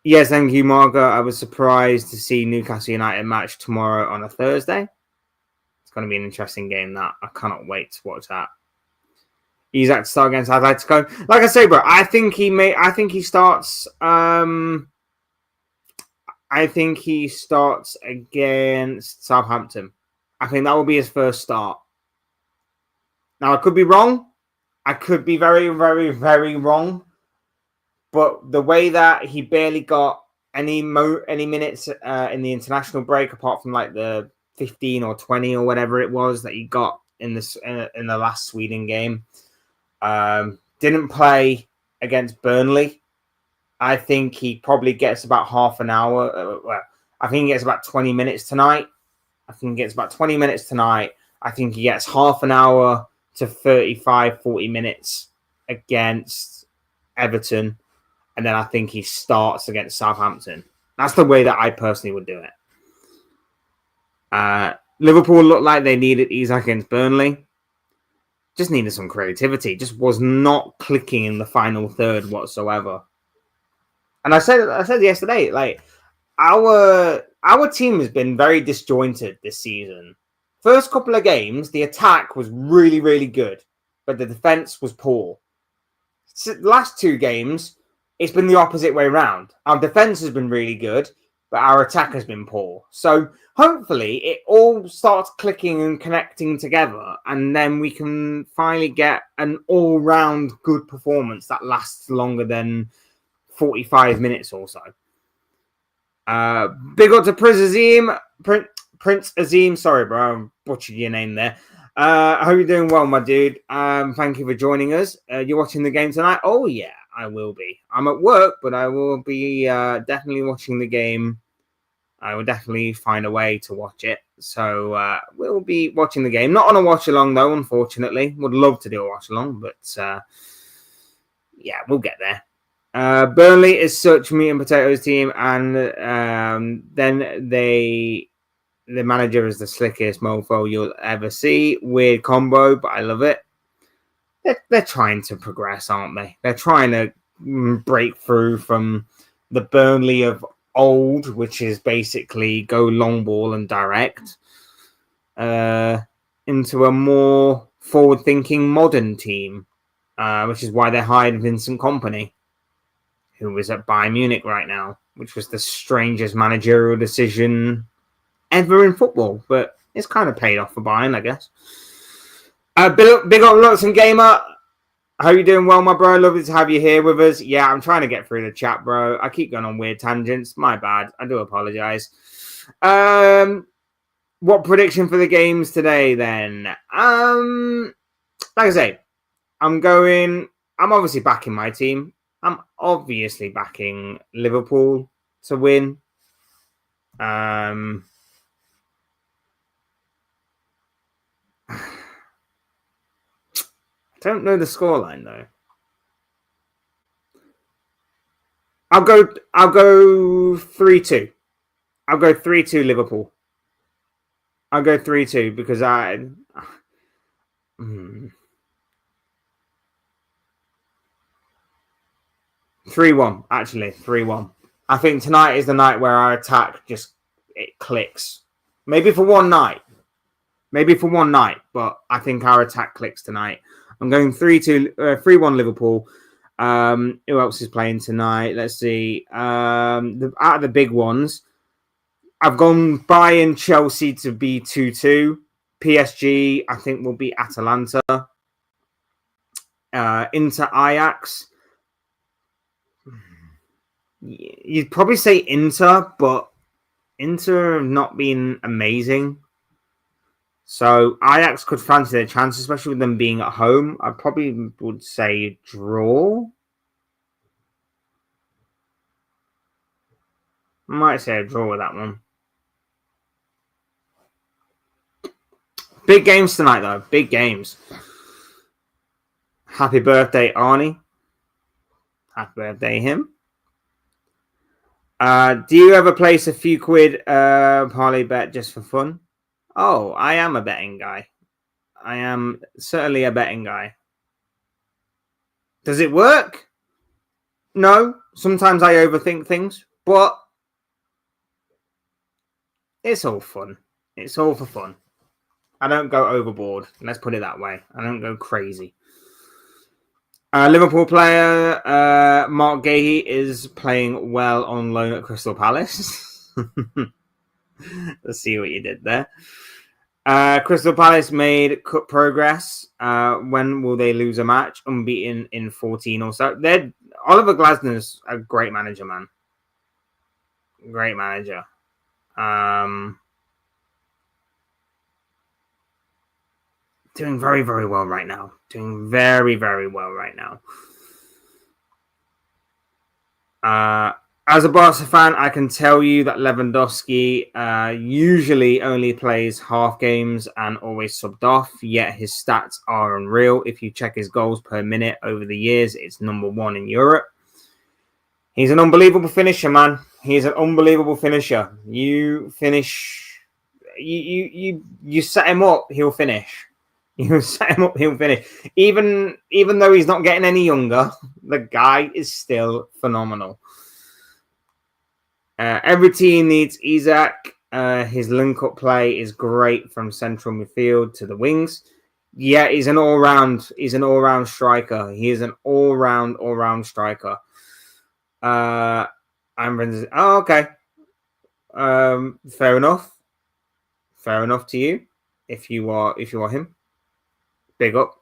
Yes, thank you, Margaret. I was surprised to see Newcastle United match tomorrow on a Thursday. Going to be an interesting game. That I cannot wait to watch that. Isak to start against Atletico. Like I say, bro, I think he starts. I think he starts against Southampton. I think that will be his first start. Now I could be wrong. I could be very, very, very wrong. But the way that he barely got any minutes in the international break, apart from like the 15 or 20 or whatever it was that he got in the last Sweden game. Didn't play against Burnley. I think he probably gets about half an hour. I think he gets about 20 minutes tonight. I think he gets half an hour to 35, 40 minutes against Everton. And then I think he starts against Southampton. That's the way that I personally would do it. Liverpool looked like they needed Isak against Burnley. Just needed some creativity. Just was not clicking in the final third whatsoever. And I said yesterday, like our team has been very disjointed this season. First couple of games, the attack was really, really good, but the defense was poor. Last two games, it's been the opposite way around. Our defense has been really good, but our attack has been poor. So hopefully it all starts clicking and connecting together, and then we can finally get an all-round good performance that lasts longer than 45 minutes or so. Big up to Prince Azim. Sorry, bro, I butchered your name there. I hope you're doing well, my dude. Thank you for joining us. You're watching the game tonight? Oh, yeah, I will be. I'm at work, but I will be definitely watching the game. I will definitely find a way to watch it. So we'll be watching the game. Not on a watch-along, though, unfortunately. Would love to do a watch-along, but yeah, we'll get there. Burnley is such meat and potatoes team, and then the manager is the slickest mofo you'll ever see. Weird combo, but I love it. They're trying to progress, aren't they? They're trying to break through from the Burnley of old, which is basically go long ball and direct, into a more forward-thinking modern team, which is why they hired Vincent Kompany, who is at Bayern Munich right now, which was the strangest managerial decision ever in football, but it's kind of paid off for Bayern, I guess. Big up, Lutz and Gamer. How you doing well, my bro? Lovely to have you here with us. Yeah, I'm trying to get through the chat, bro. I keep going on weird tangents. My bad. I do apologize. What prediction for the games today, then? Like I say, I'm obviously backing my team. I'm obviously backing Liverpool to win. I don't know the scoreline though. I'll go 3-2. I'll go 3-2 Liverpool. I'll go 3-2 because I 3-1, actually. 3-1. I think tonight is the night where our attack just it clicks. Maybe for one night. But I think our attack clicks tonight. I'm going 3-1 Liverpool. Who else is playing tonight? Let's see. Out of the big ones, I've gone Bayern Chelsea to be 2-2. PSG, I think, will be Atalanta. Inter Ajax. You'd probably say Inter, but Inter have not been amazing. So Ajax could fancy their chance, especially with them being at home. I probably would say draw. I might say a draw with that one. Big games tonight, though. Big games. Happy birthday, Arnie. Happy birthday, him. Do you ever place a few quid parlay bet just for fun? Oh, I am a betting guy. I am certainly a betting guy. Does it work? No. Sometimes I overthink things, but it's all fun. It's all for fun. I don't go overboard. Let's put it that way. I don't go crazy. Liverpool player Mark Gahey is playing well on loan at Crystal Palace. Let's see what you did there. Crystal Palace made cut progress. When will they lose a match? Unbeaten in 14 or so. Oliver Glasner's a great manager, man. Great manager. Doing very, very well right now. Doing very, very well right now. As a Barca fan, I can tell you that Lewandowski usually only plays half games and always subbed off, yet his stats are unreal. If you check his goals per minute over the years, it's number 1 in Europe. He's an unbelievable finisher, man. He's an unbelievable finisher. You finish... You set him up, he'll finish. You set him up, he'll finish. Even though he's not getting any younger, the guy is still phenomenal. Every team needs Isaac. His link-up play is great from central midfield to the wings. Yeah, he's an all-round striker. He is an all-round striker. Okay. Fair enough. Fair enough to you. If you are him. Big up.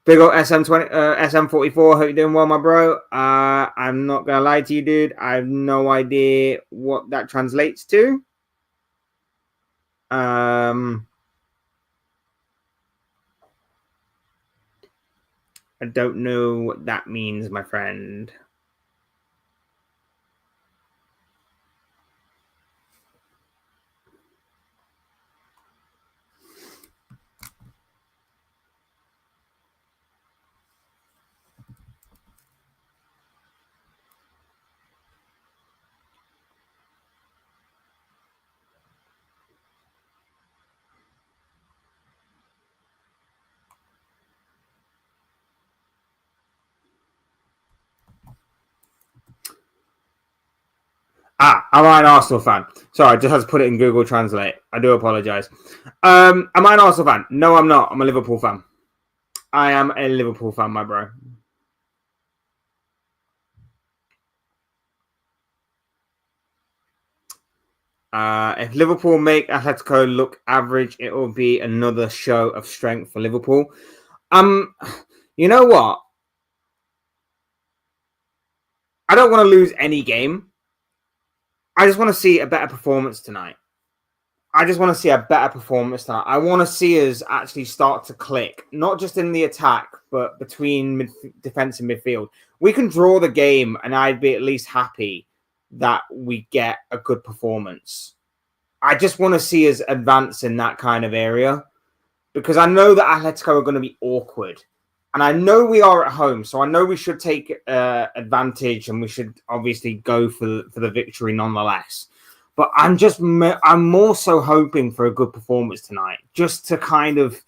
Big up SM20, SM44. Hope you're doing well, my bro. I'm not gonna lie to you, dude. I have no idea what that translates to. I don't know what that means, my friend. Am I an Arsenal fan? Sorry, I just had to put it in Google Translate. I do apologize. Am I an Arsenal fan? No, I'm not. I'm a Liverpool fan. I am a Liverpool fan, my bro. If Liverpool make Atletico look average, it will be another show of strength for Liverpool. You know what? I don't want to lose any game. I just want to see a better performance tonight. I just want to see a better performance tonight. I want to see us actually start to click, not just in the attack, but between defense and midfield. We can draw the game, and I'd be at least happy that we get a good performance. I just want to see us advance in that kind of area, because I know that Atletico are going to be awkward. And I know we are at home, so I know we should take advantage, and we should obviously go for the victory nonetheless. But I'm more so hoping for a good performance tonight, just to kind of,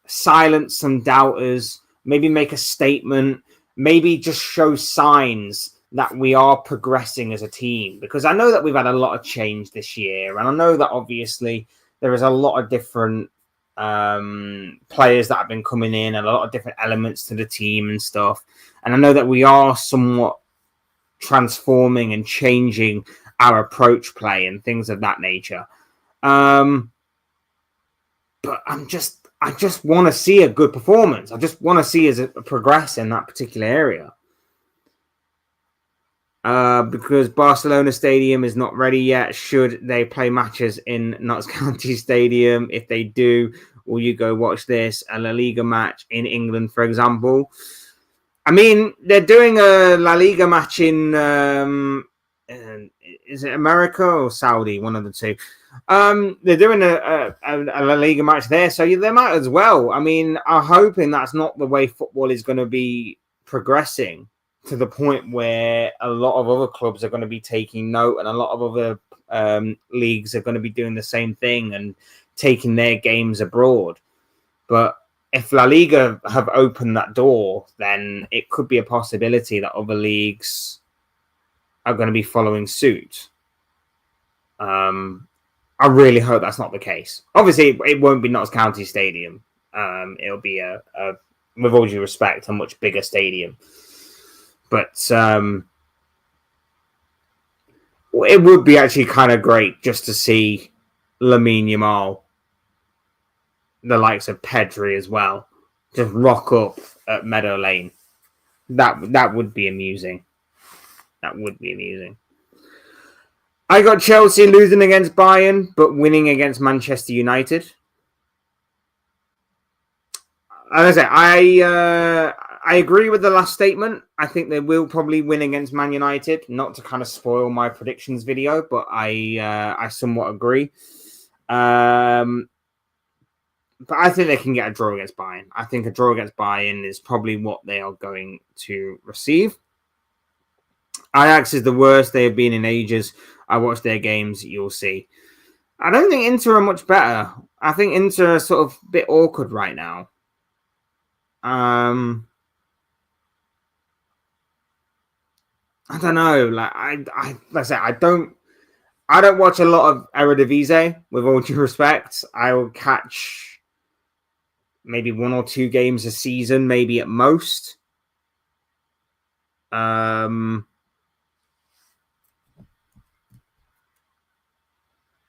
silence some doubters, maybe make a statement, maybe just show signs that we are progressing as a team. Because I know that we've had a lot of change this year, and I know that obviously there is a lot of different players that have been coming in, and a lot of different elements to the team and stuff. And I know that we are somewhat transforming and changing our approach play and things of that nature. But I just want to see a good performance. I just want to see us progress in that particular area. Because Barcelona Stadium is not ready yet. Should they play matches in Notts County Stadium? If they do, will you go watch this? A La Liga match in England, for example. I mean, they're doing a La Liga match in, is it America or Saudi? One of the two. They're doing a La Liga match there, so they might as well. I mean, I'm hoping that's not the way football is going to be progressing, to the point where a lot of other clubs are going to be taking note, and a lot of other leagues are going to be doing the same thing and taking their games abroad. But if La Liga have opened that door, then it could be a possibility that other leagues are going to be following suit. I really hope that's not the case. Obviously, it won't be Notts County Stadium. It'll be a, with all due respect, a much bigger stadium. But it would be actually kind of great just to see Lamine Yamal, the likes of Pedri as well, just rock up at Meadow Lane. That would be amusing. That would be amusing. I got Chelsea losing against Bayern, but winning against Manchester United. As I agree with the last statement. I think they will probably win against Man United. Not to kind of spoil my predictions video, but I somewhat agree. But I think they can get a draw against Bayern. I think a draw against Bayern is probably what they are going to receive. Ajax is the worst they have been in ages. I watched their games, you'll see. I don't think Inter are much better. I think Inter are sort of a bit awkward right now. I don't know. Like I don't watch a lot of Eredivisie, with all due respect. I will catch maybe one or two games a season, maybe at most.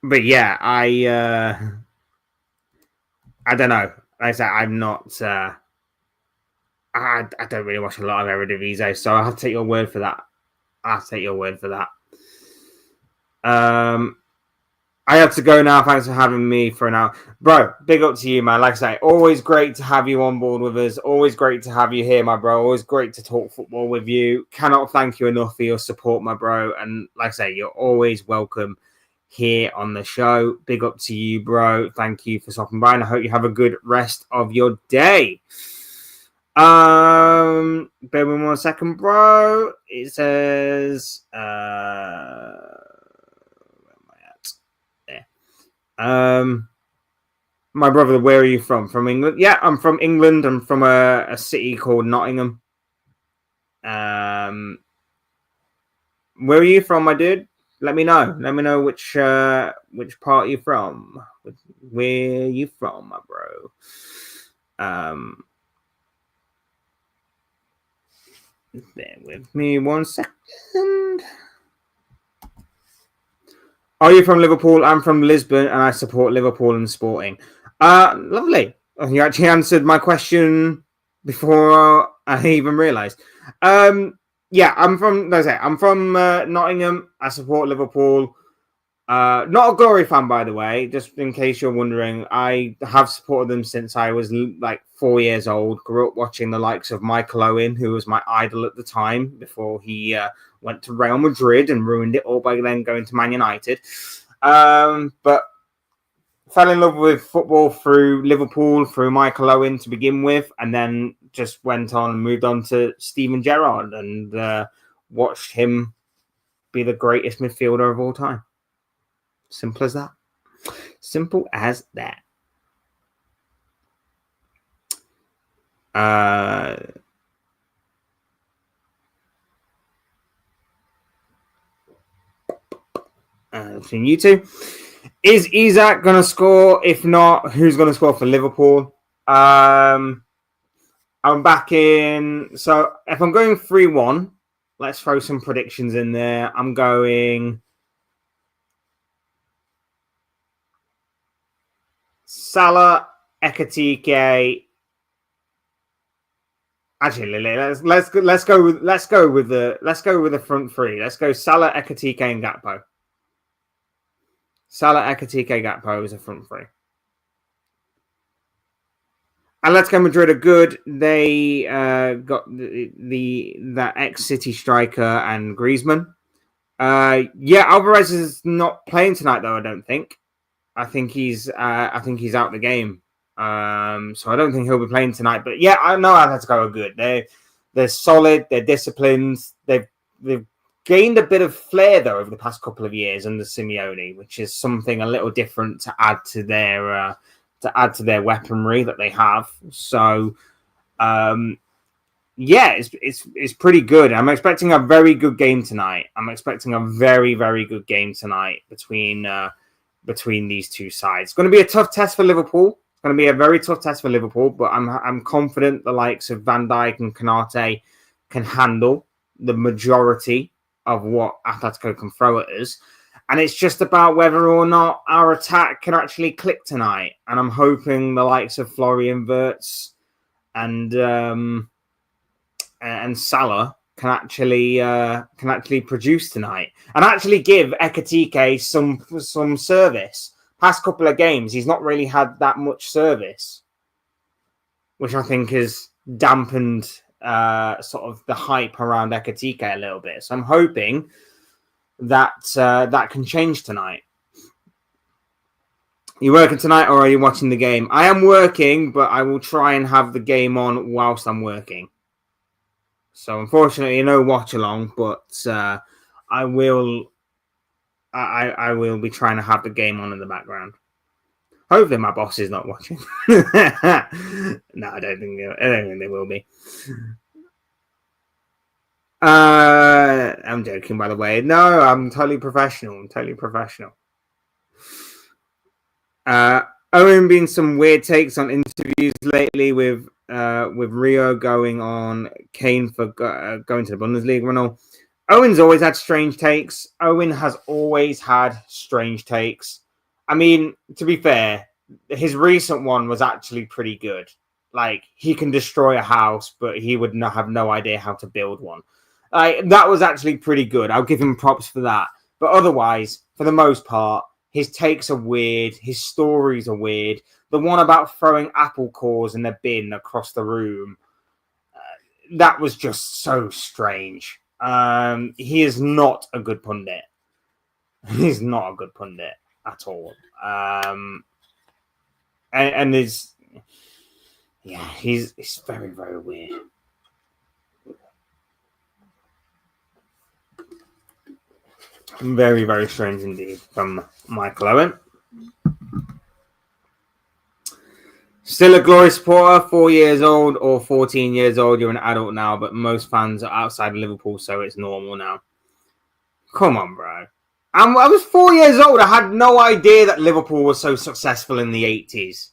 But yeah, I don't know. Like I said, I'm not. I don't really watch a lot of Eredivisie, so I'll take your word for that. I have to go now. Thanks for having me for an hour. Bro, big up to you, man. Like I say, always great to have you on board with us. Always great to have you here, my bro. Always great to talk football with you. Cannot thank you enough for your support, my bro. And like I say, you're always welcome here on the show. Big up to you, bro. Thank you for stopping by, and I hope you have a good rest of your day. Bear with me 1 second, bro. It says where am I at? There. My brother, where are you from? From England? Yeah, I'm from England. I'm from a city called Nottingham. Where are you from, my dude? Let me know. Let me know which part you're from. Where you from, my bro? Bear with me 1 second. Are you from Liverpool? I'm from Lisbon, and I support Liverpool and Sporting. Lovely. You actually answered my question before I even realised. Yeah, I'm from Nottingham. I support Liverpool. Not a Glory fan, by the way, just in case you're wondering. I have supported them since I was like 4 years old. Grew up watching the likes of Michael Owen, who was my idol at the time before he went to Real Madrid and ruined it all by then going to Man United. But fell in love with football through Liverpool, through Michael Owen to begin with, and then just went on and moved on to Steven Gerrard and watched him be the greatest midfielder of all time. Simple as that. Simple as that. Between you two. Is Isak going to score? If not, who's going to score for Liverpool? I'm back in. So if I'm going 3-1, let's throw some predictions in there. I'm going Salah, Ekitike. Actually, let's go with the front three. Let's go Salah, Ekitike, and Gakpo. Salah, Ekitike, Gakpo is a front three. Atletico Madrid are good. They got that ex-City striker and Griezmann. Alvarez is not playing tonight though. I don't think. I think he's out the game. So I don't think he'll be playing tonight. But yeah, I know Atletico are good. They're solid. They're disciplined. They've gained a bit of flair though over the past couple of years under Simeone, which is something a little different to add to their weaponry that they have. So, it's pretty good. I'm expecting a very good game tonight. I'm expecting a very, very good game tonight between these two sides. It's going to be a tough test for Liverpool. It's going to be a very tough test for Liverpool, but I'm confident the likes of Van Dijk and Konate can handle the majority of what Atletico can throw at us. And it's just about whether or not our attack can actually click tonight. And I'm hoping the likes of Florian Wirtz and Salah can actually produce tonight and actually give Ekitike some service. Past couple of games, he's not really had that much service, which I think has dampened sort of the hype around Ekitike a little bit. So I'm hoping that can change tonight. You working tonight or are you watching the game? I am working, but I will try and have the game on whilst I'm working. So unfortunately, no watch along, but I will be trying to have the game on in the background. Hopefully, my boss is not watching. No, I don't think they will be. I'm joking, by the way. No, I'm totally professional. Owen been some weird takes on interviews lately with Rio going on Kane for going to the Bundesliga and all. Owen's always had strange takes. Owen has always had strange takes. I mean, to be fair, his recent one was actually pretty good. Like, he can destroy a house, but he would not have no idea how to build one. That was actually pretty good. I'll give him props for that. But otherwise, for the most part, his takes are weird. His stories are weird. The one about throwing apple cores in the bin across the room, that was just so strange. He is not a good pundit. He's not a good pundit at all. And he's very, very weird. Very, very strange indeed from Michael Owen. Still a Glory supporter, 4 years old or 14 years old. You're an adult now, but most fans are outside of Liverpool, so it's normal now. Come on, bro. I was 4 years old. I had no idea that Liverpool was so successful in the 80s.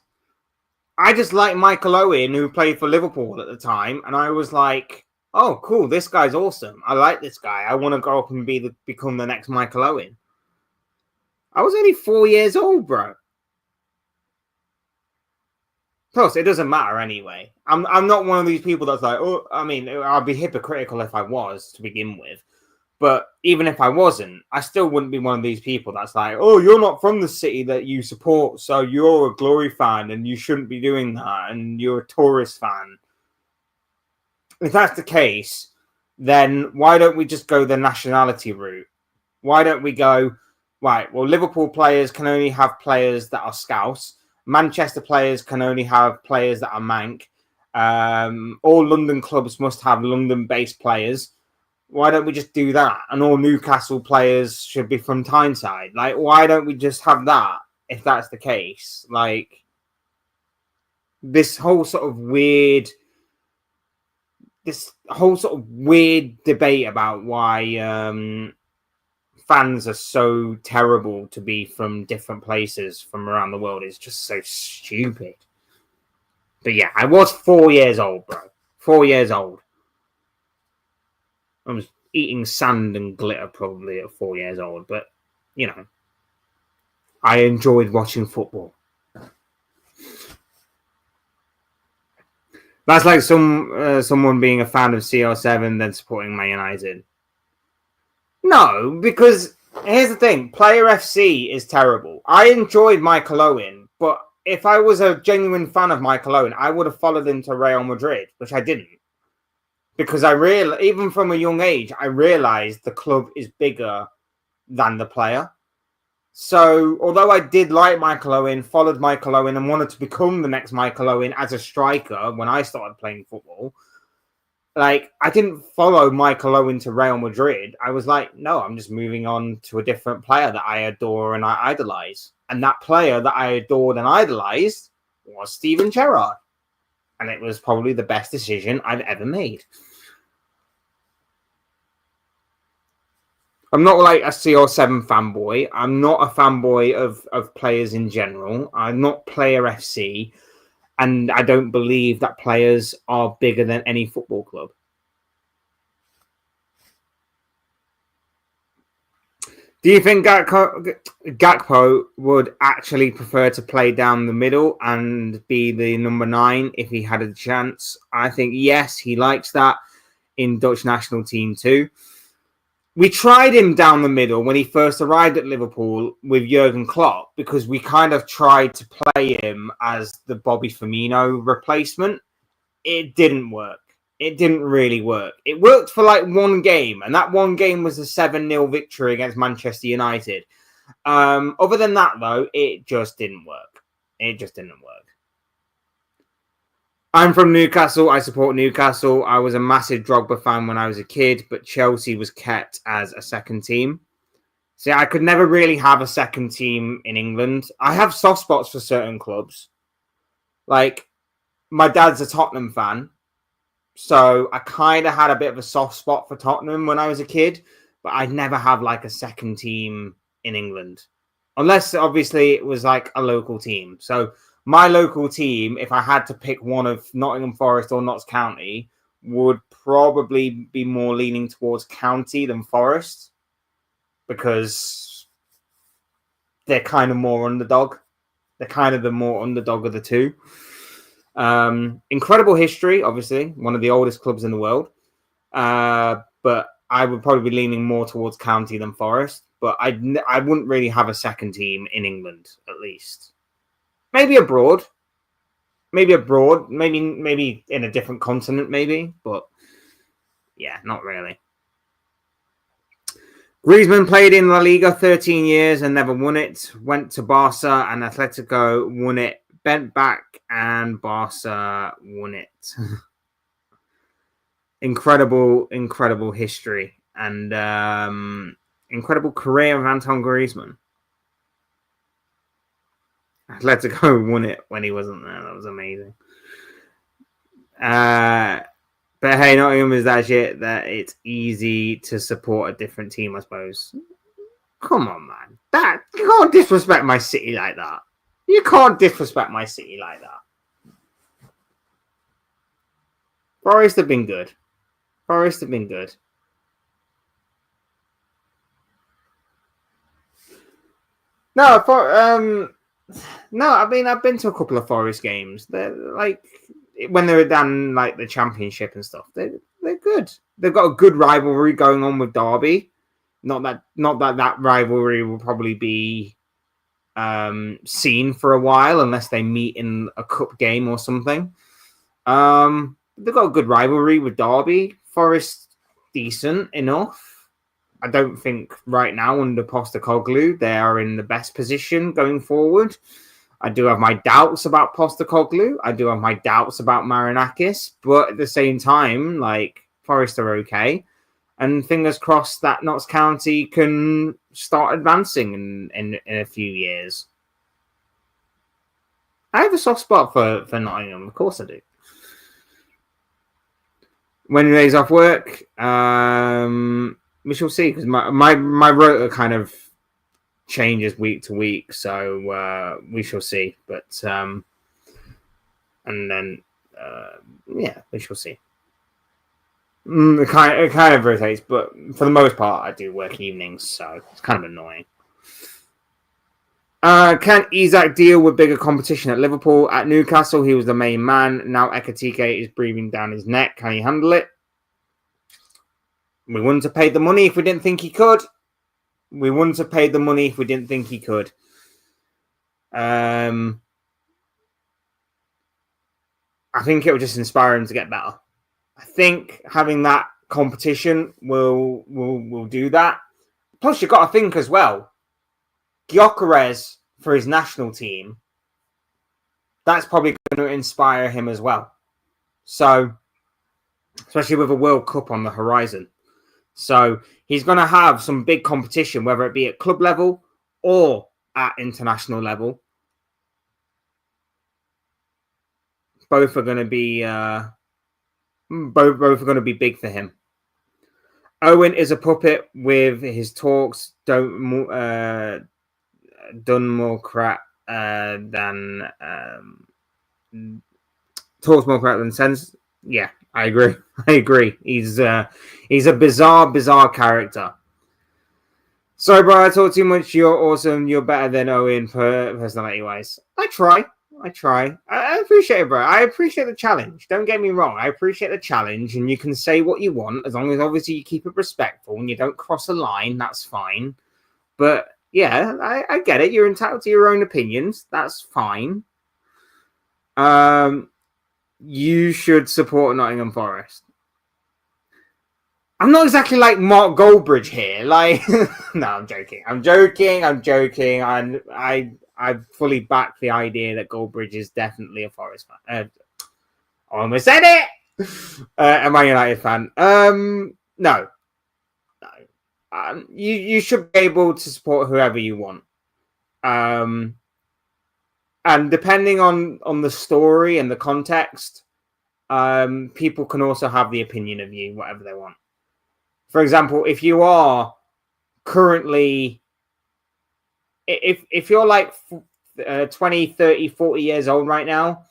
I just liked Michael Owen, who played for Liverpool at the time, and I was like, oh, cool, this guy's awesome. I like this guy. I want to go up and become the next Michael Owen. I was only 4 years old, bro. Plus, it doesn't matter anyway. I'm not one of these people that's like, oh, I mean, I'd be hypocritical if I was to begin with. But even if I wasn't, I still wouldn't be one of these people that's like, oh, you're not from the city that you support, so you're a Glory fan and you shouldn't be doing that, and you're a tourist fan. If that's the case, then why don't we just go the nationality route? Why don't we go, right, well, Liverpool players can only have players that are Scouse. Manchester players can only have players that are Manc. All London clubs must have London-based players. Why don't we just do that? And all Newcastle players should be from Tyneside. Like, why don't we just have that if that's the case? Like, this whole sort of weird debate about why fans are so terrible to be from different places from around the world is just so stupid. But yeah, I was 4 years old, bro. 4 years old. I was eating sand and glitter probably at 4 years old, but, you know, I enjoyed watching football. That's like someone being a fan of CR7 then supporting Man United. No, because here's the thing. Player FC is terrible. I enjoyed Michael Owen, but if I was a genuine fan of Michael Owen, I would have followed him to Real Madrid, which I didn't. Because even from a young age, I realized the club is bigger than the player. So, although I did like Michael Owen, followed Michael Owen, and wanted to become the next Michael Owen as a striker when I started playing football, like, I didn't follow Michael Owen to Real Madrid. I was like, no, I'm just moving on to a different player that I adore and I idolize. And that player that I adored and idolized was Steven Gerrard. And it was probably the best decision I've ever made. I'm not like a CR7 fanboy. I'm not a fanboy of players in general. I'm not Player FC. And I don't believe that players are bigger than any football club. Do you think Gakpo would actually prefer to play down the middle and be the number 9 if he had a chance? I think, yes, he likes that in Dutch national team too. We tried him down the middle when he first arrived at Liverpool with Jurgen Klopp because we kind of tried to play him as the Bobby Firmino replacement. It didn't work. It didn't really work. It worked for like one game, and that one game was a 7-0 victory against Manchester United. Other than that, though, it just didn't work. It just didn't work. I'm from Newcastle. I support Newcastle. I was a massive Drogba fan when I was a kid, but Chelsea was kept as a second team. See, I could never really have a second team in England. I have soft spots for certain clubs. Like, my dad's a Tottenham fan, so I kind of had a bit of a soft spot for Tottenham when I was a kid, but I'd never have like a second team in England. Unless, obviously, it was like a local team. So, my local team, if I had to pick one of Nottingham Forest or Notts County, would probably be more leaning towards County than Forest because they're kind of more underdog. They're kind of the more underdog of the two. Incredible history, obviously, one of the oldest clubs in the world. But I would probably be leaning more towards County than Forest. But I wouldn't really have a second team in England, at least. Maybe abroad. Maybe in a different continent, maybe. But yeah, not really. Griezmann played in La Liga 13 years and never won it. Went to Barca and Atletico, won it. Bent back and Barca won it. Incredible history and incredible career of Antoine Griezmann. Atletico won it when he wasn't there. That was amazing. But hey, Nottingham is that shit that it's easy to support a different team, I suppose. Come on, man. You can't disrespect my city like that. You can't disrespect my city like that. Forest have been good. No, I mean, I've been to a couple of Forest games. They're like, when they were down like the Championship and stuff, they're good. They've got a good rivalry going on with Derby. Not that rivalry will probably be seen for a while unless they meet in a cup game or something. They've got a good rivalry with Derby. Forest, decent enough. I don't think right now under Postecoglou they are in the best position going forward. I do have my doubts about Postecoglou. I do have my doubts about Marinakis, but at the same time, like Forest are okay, and fingers crossed that Notts County can start advancing in a few years. I have a soft spot for Nottingham, of course I do. When he lays off work, we shall see, because my rota kind of changes week to week, so we shall see. But and then we shall see. It kind of rotates, but for the most part, I do work evenings, so it's kind of annoying. Can Isak deal with bigger competition at Liverpool? At Newcastle, he was the main man. Now Ekitike is breathing down his neck. Can he handle it? We wouldn't have paid the money if we didn't think he could. I think it will just inspire him to get better. I think having that competition will do that. Plus, you've got to think as well, Gyökeres for his national team, that's probably going to inspire him as well. So, especially with a World Cup on the horizon. So, he's going to have some big competition, whether it be at club level or at international level. Both are going to be both are going to be big for him. Owen is a puppet with his talks. Done more crap than talks more crap than sense. Yeah, I agree. He's a bizarre character. Sorry, bro, I talk too much. You're awesome. You're better than Owen personality-wise. I try. I appreciate it, bro. I appreciate the challenge. Don't get me wrong. I appreciate the challenge, and you can say what you want as long as obviously you keep it respectful and you don't cross a line. That's fine. But yeah, I get it. You're entitled to your own opinions. That's fine. You should support Nottingham Forest. I'm not exactly like Mark Goldbridge here. Like, no, I'm joking. I fully back the idea that Goldbridge is definitely a Forest fan. I almost said it. A Man United fan. No. You should be able to support whoever you want. And depending on the story and the context, people can also have the opinion of you, whatever they want. For example, if you are currently, if you're like 20, 30, 40 years old right now,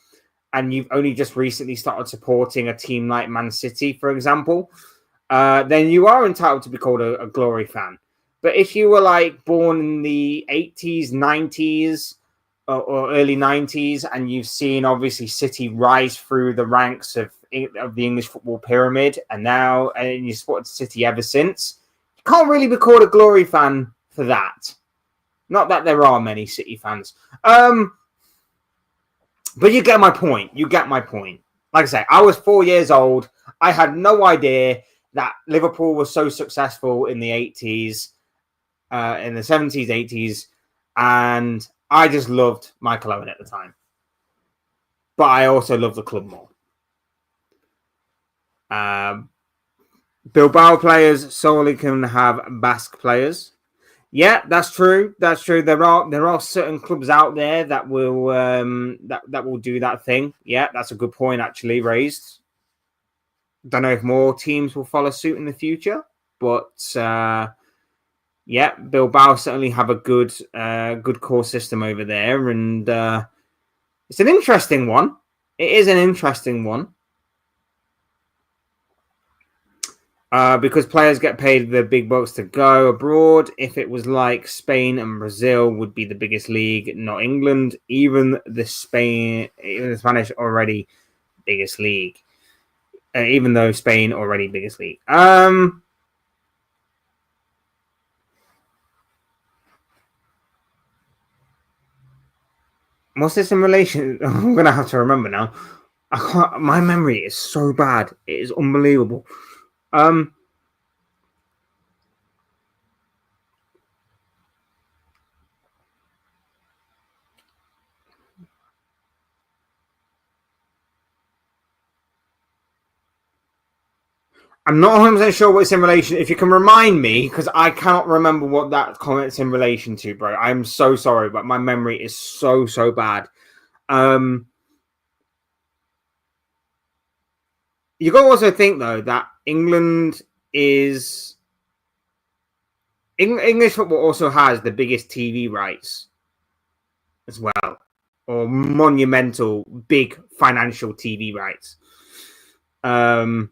and you've only just recently started supporting a team like Man City, for example, then you are entitled to be called a glory fan. But if you were like born in the 80s, 90s, or early 90s, and you've seen obviously City rise through the ranks of the English football pyramid, and you supported City ever since, you can't really be called a glory fan for that. Not that there are many City fans. But you get my point. Like I say, I was 4 years old. I had no idea that Liverpool was so successful in the 80s, in the 70s, 80s, and I just loved Michael Owen at the time. But I also love the club more. Bilbao players solely can have Basque players. Yeah, that's true. There are certain clubs out there that will that will do that thing. Yeah, that's a good point actually raised. Don't know if more teams will follow suit in the future, but yeah, Bilbao certainly have a good core system over there, and it's an interesting one. It is an interesting one. Because players get paid the big bucks to go abroad. If it was like Spain and Brazil would be the biggest league, not England. Even the Spanish already biggest league. Even though Spain already biggest league. What's this in relation? I'm gonna have to remember now. I can't. My memory is so bad. It is unbelievable. Um, I'm not 100% sure what it's in relation. If you can remind me, because I cannot remember what that comment's in relation to, bro. I'm so sorry, but my memory is so bad. You got to also think though that England is English football also has the biggest TV rights as well, or monumental big financial TV rights. Um,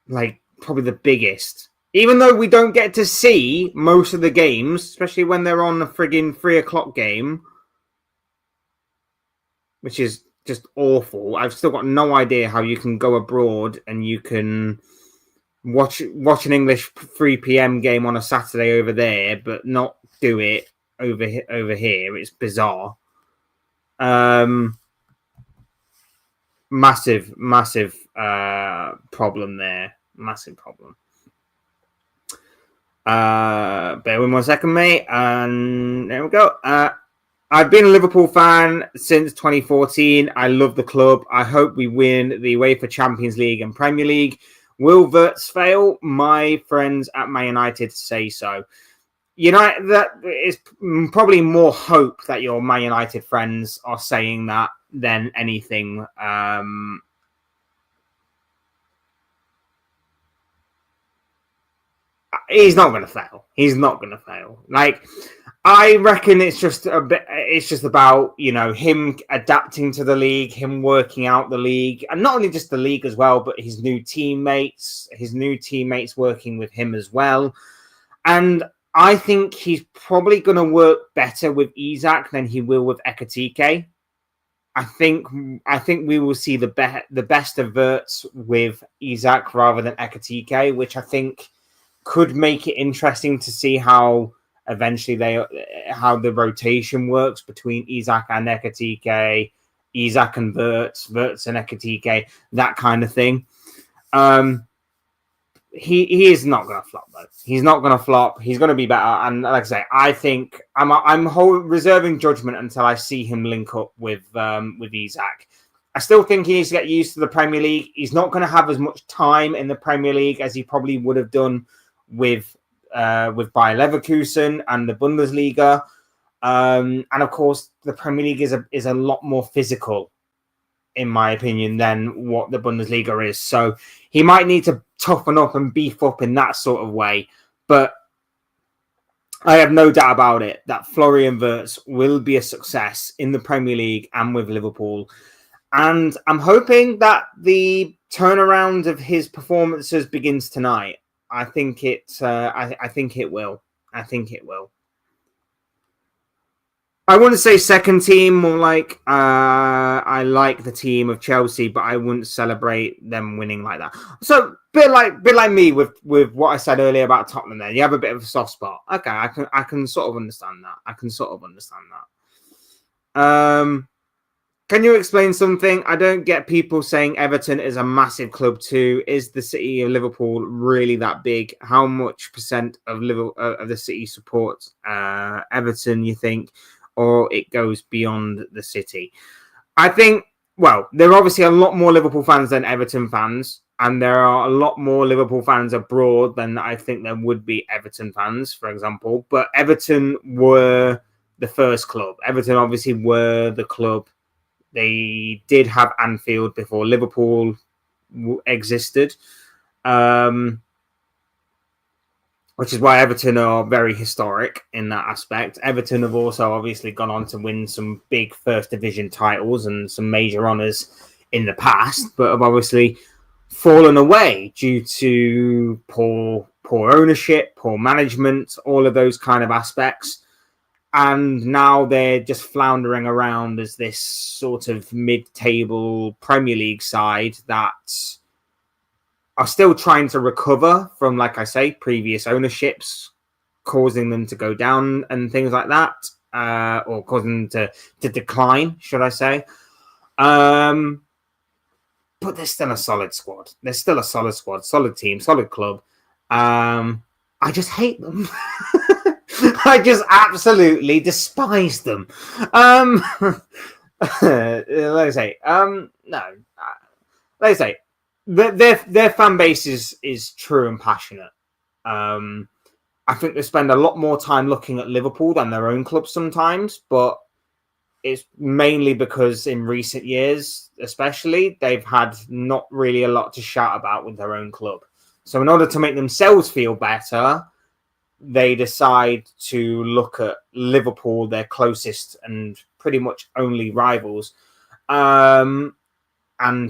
like probably the biggest. Even though we don't get to see most of the games, especially when they're on the friggin' 3 o'clock game, which is just awful. I've still got no idea how you can go abroad and you can watch an English 3 p.m. game on a Saturday over there, but not do it over here. It's bizarre. Massive problem there. Massive problem. Bear with me 1 second, mate. And there we go. I've been a Liverpool fan since 2014. I love the club. I hope we win the UEFA Champions League and Premier League. Will Wirtz fail? My friends at Man United say so. United, that is probably more hope that your Man United friends are saying that than anything. He's not going to fail. He's not going to fail. Like, I reckon it's just a bit. It's just about him adapting to the league, him working out the league, and not only just the league as well, but his new teammates working with him as well. And I think he's probably going to work better with Isak than he will with Ekitike. I think we will see the best of Wirtz with Isak rather than Ekitike, which I think could make it interesting to see how eventually how the rotation works between Isak and Ekitike, Isak and Wirtz and Ekitike, that kind of thing. He is not going to flop though. He's not going to flop. He's going to be better. And like I say, I think I'm reserving judgment until I see him link up with Isak. I still think he needs to get used to the Premier League. He's not going to have as much time in the Premier League as he probably would have done with Bayer Leverkusen and the Bundesliga. And of course, the Premier League is a lot more physical, in my opinion, than what the Bundesliga is. So he might need to toughen up and beef up in that sort of way. But I have no doubt about it that Florian Wirtz will be a success in the Premier League and with Liverpool. And I'm hoping that the turnaround of his performances begins tonight. I think it will. I think it will. I wouldn't say second team, more like I like the team of Chelsea, but I wouldn't celebrate them winning like that. So bit like me with what I said earlier about Tottenham. There, you have a bit of a soft spot. Okay, I can sort of understand that. Can you explain something? I don't get people saying Everton is a massive club too. Is the city of Liverpool really that big? How much percent of the city supports Everton, you think? Or it goes beyond the city? I think, well, there are obviously a lot more Liverpool fans than Everton fans. And there are a lot more Liverpool fans abroad than I think there would be Everton fans, for example. But Everton were the first club. Everton obviously were the club. They did have Anfield before Liverpool existed, which is why Everton are very historic in that aspect. Everton have also obviously gone on to win some big first division titles and some major honours in the past, but have obviously fallen away due to poor ownership, poor management, all of those kind of aspects. And now they're just floundering around as this sort of mid-table Premier League side that are still trying to recover from, like I say, previous ownerships causing them to go down and things like that. or causing them to decline, should I say. But they're still a solid squad. They're still a solid squad, solid team, solid club. I just hate them. I just absolutely despise them. Like I say, no. Like I say, their fan base is true and passionate. I think they spend a lot more time looking at Liverpool than their own club sometimes, but it's mainly because in recent years, especially, they've had not really a lot to shout about with their own club. So in order to make themselves feel better, they decide to look at Liverpool, their closest and pretty much only rivals, and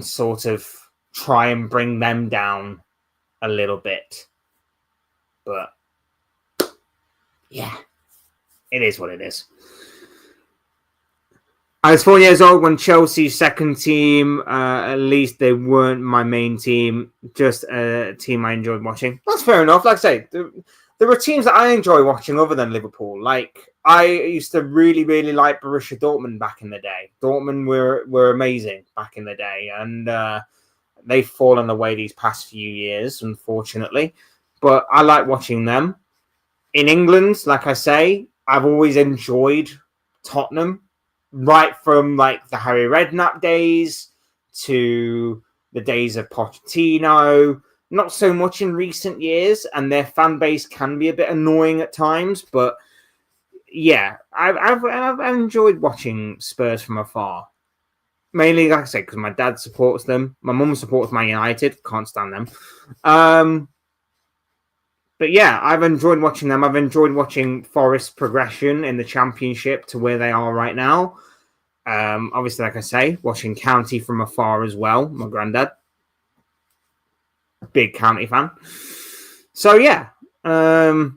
sort of try and bring them down a little bit. But yeah, it is what it is. I was 4 years old when Chelsea's second team, at least they weren't my main team, just a team I enjoyed watching. That's fair enough. Like I say, there were teams that I enjoy watching other than Liverpool. Like, I used to really, really like Borussia Dortmund back in the day. Dortmund were amazing back in the day, and they've fallen away these past few years, unfortunately. But I like watching them. In England, like I say, I've always enjoyed Tottenham, right from like the Harry Redknapp days to the days of Pochettino. Not so much in recent years, and their fan base can be a bit annoying at times. But yeah, I've enjoyed watching Spurs from afar. Mainly, like I said, because my dad supports them. My mum supports Man United. Can't stand them. But yeah, I've enjoyed watching them. I've enjoyed watching Forest's progression in the Championship to where they are right now. Obviously, like I say, watching County from afar as well. My granddad, big County fan. So yeah, like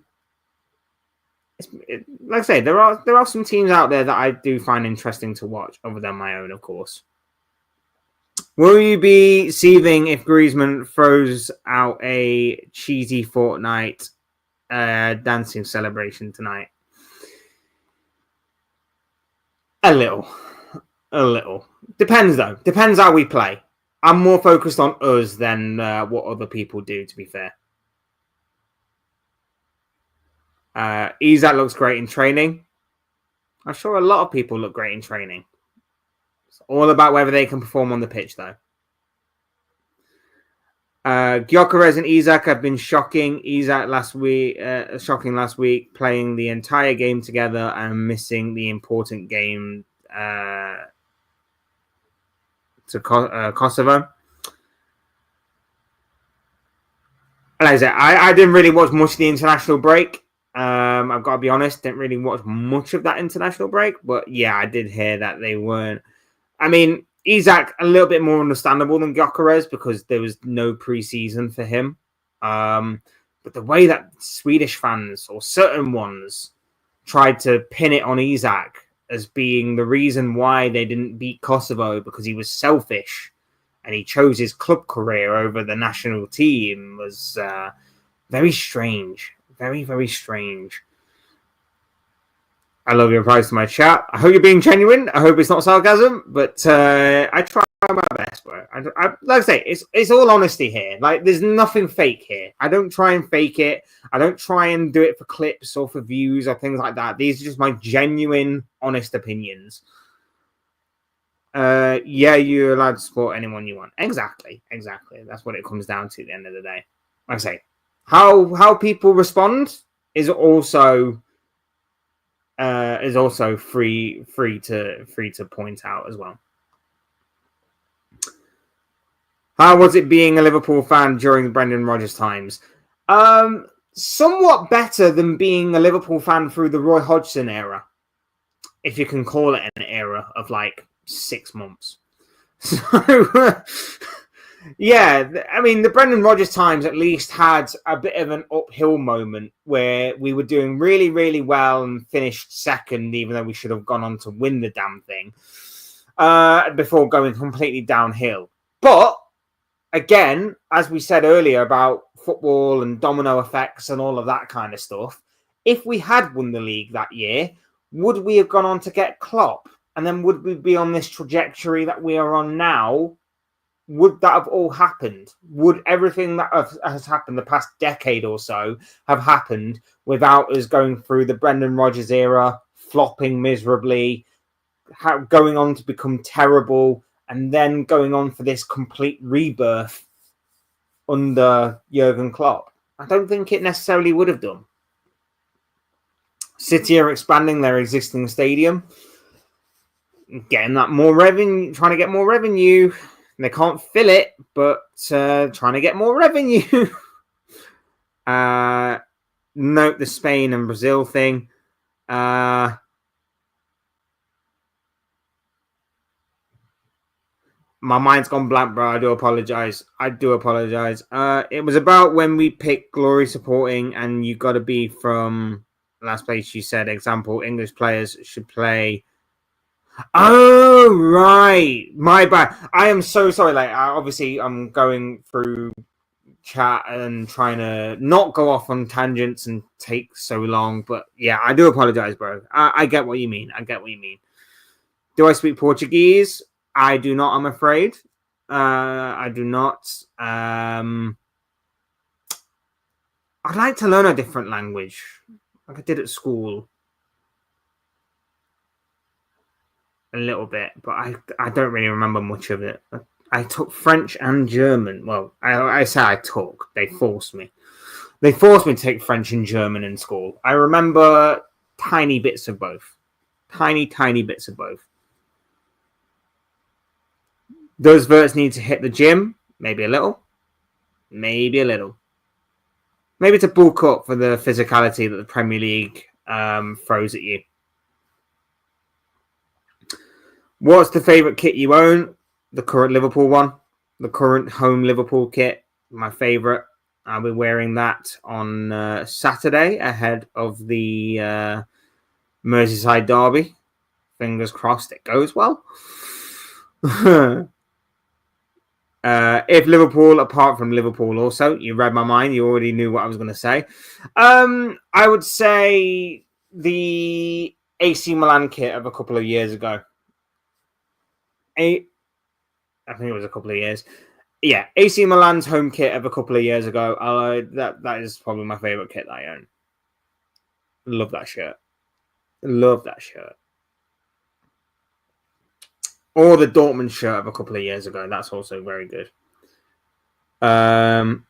I say, there are some teams out there that I do find interesting to watch, other than my own, of course. Will you be seething if Griezmann throws out a cheesy Fortnite dancing celebration tonight? A little. Depends, though. Depends how we play. I'm more focused on us than what other people do, to be fair. Isak looks great in training. I'm sure a lot of people look great in training. It's all about whether they can perform on the pitch, though. Gyökeres and Isak have been shocking. Isak shocking last week, playing the entire game together and missing the important game to Kosovo. Like I said, I didn't really watch much of the international break. I've got to be honest, didn't really watch much of that international break. But yeah, I did hear that they weren't. I mean, Isak a little bit more understandable than Gyökeres because there was no preseason for him. But the way that Swedish fans or certain ones tried to pin it on Isak as being the reason why they didn't beat Kosovo because he was selfish and he chose his club career over the national team was very strange. Very, very strange. I love your replies to my chat. I hope you're being genuine. I hope it's not sarcasm, but I try my best, bro. Like I say, it's all honesty here. Like, there's nothing fake here. I don't try and fake it. I don't try and do it for clips or for views or things like that. These are just my genuine, honest opinions. Yeah, you're allowed to support anyone you want. Exactly. That's what it comes down to at the end of the day. Like I say, how people respond is also free to point out as well. How was it being a Liverpool fan during the Brendan Rodgers times? Somewhat better than being a Liverpool fan through the Roy Hodgson era, if you can call it an era of like 6 months. So, yeah, I mean, the Brendan Rodgers times at least had a bit of an uphill moment where we were doing really, really well and finished second, even though we should have gone on to win the damn thing, before going completely downhill. But, again, as we said earlier about football and domino effects and all of that kind of stuff, if we had won the league that year, would we have gone on to get Klopp? And then would we be on this trajectory that we are on now? Would that have all happened? Would everything that has happened the past decade or so have happened without us going through the Brendan Rodgers era, flopping miserably, going on to become terrible, and then going on for this complete rebirth under Jurgen Klopp? I don't think it necessarily would have done. City are expanding their existing stadium, getting that more revenue, trying to get more revenue. They can't fill it, but trying to get more revenue. Note the Spain and Brazil thing. My mind's gone blank, bro. I do apologize. It was about when we picked glory supporting, and you got to be from last place you said. Example: English players should play. Oh, right. My bad. I am so sorry. Like, obviously, I'm going through chat and trying to not go off on tangents and take so long. But yeah, I do apologize, bro. I get what you mean. Do I speak Portuguese? I do not, I'm afraid. I do not. I'd like to learn a different language, like I did at school. A little bit, but I don't really remember much of it. I took French and German. Well, I say I took. They forced me. They forced me to take French and German in school. I remember tiny bits of both. Tiny bits of both. Does Wirtz need to hit the gym? Maybe a little. Maybe to bulk up for the physicality that the Premier League throws at you. What's the favourite kit you own? The current Liverpool one. The current home Liverpool kit. My favourite. I'll be wearing that on Saturday ahead of the Merseyside derby. Fingers crossed it goes well. If Liverpool, apart from Liverpool also, you read my mind. You already knew what I was going to say. I would say the AC Milan kit of a couple of years ago. I think it was a couple of years. Yeah, AC Milan's home kit of a couple of years ago. That is probably my favourite kit that I own. Love that shirt. Or the Dortmund shirt of a couple of years ago. That's also very good. Everton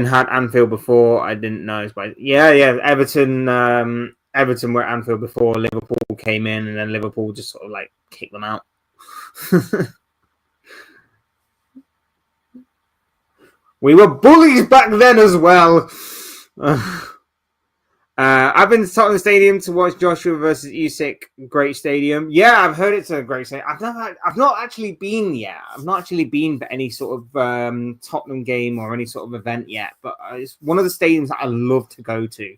had Anfield before. I didn't know. But yeah. Everton were at Anfield before Liverpool came in, and then Liverpool just sort of like kicked them out. We were bullies back then as well. I've been to Tottenham Stadium to watch Joshua versus Usyk. Great stadium. Yeah, I've heard it's a great stadium. I've not actually been yet. I've not actually been for any sort of Tottenham game or any sort of event yet. But it's one of the stadiums that I love to go to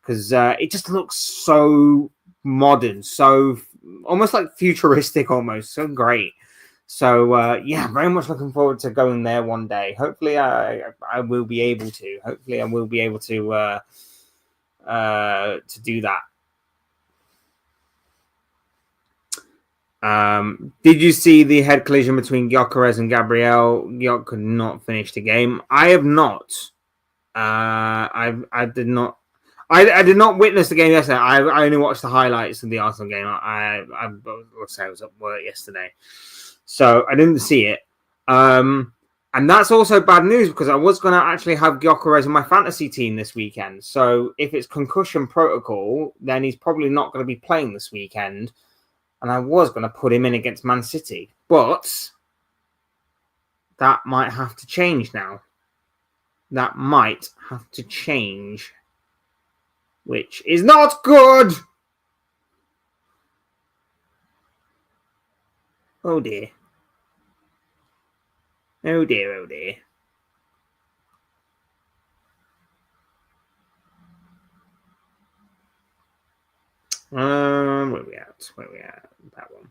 because it just looks so modern, so almost like futuristic, almost so great. So yeah, very much looking forward to going there one day. Hopefully, I will be able to. Hopefully, I will be able to do that. Did you see the head collision between Gyökeres and Gabriel? Gyök could not finish the game. I have not. I did not. I did not witness the game yesterday. I only watched the highlights of the Arsenal game. I was at work yesterday, so I didn't see it. And that's also bad news because I was going to actually have Gyökeres in my fantasy team this weekend. So if it's concussion protocol, then he's probably not going to be playing this weekend. And I was going to put him in against Man City. But that might have to change now. That might have to change. Which is not good. Oh dear. Oh dear. Where are we at? That one.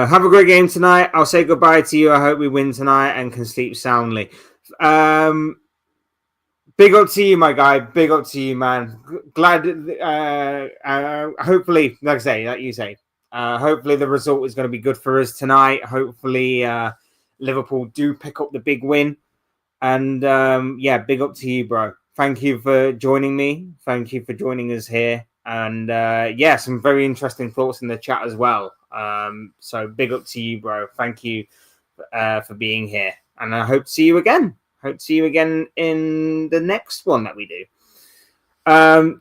Have a great game tonight. I'll say goodbye to you. I hope we win tonight and can sleep soundly. Big up to you, my guy. Big up to you, man. Glad. Hopefully, like I say, like you say, hopefully the result is going to be good for us tonight. Hopefully, Liverpool do pick up the big win. And yeah, big up to you, bro. Thank you for joining me. Thank you for joining us here. And yeah, some very interesting thoughts in the chat as well. So big up to you, bro. Thank you for being here. And I hope to see you again. Hope to see you again in the next one that we do.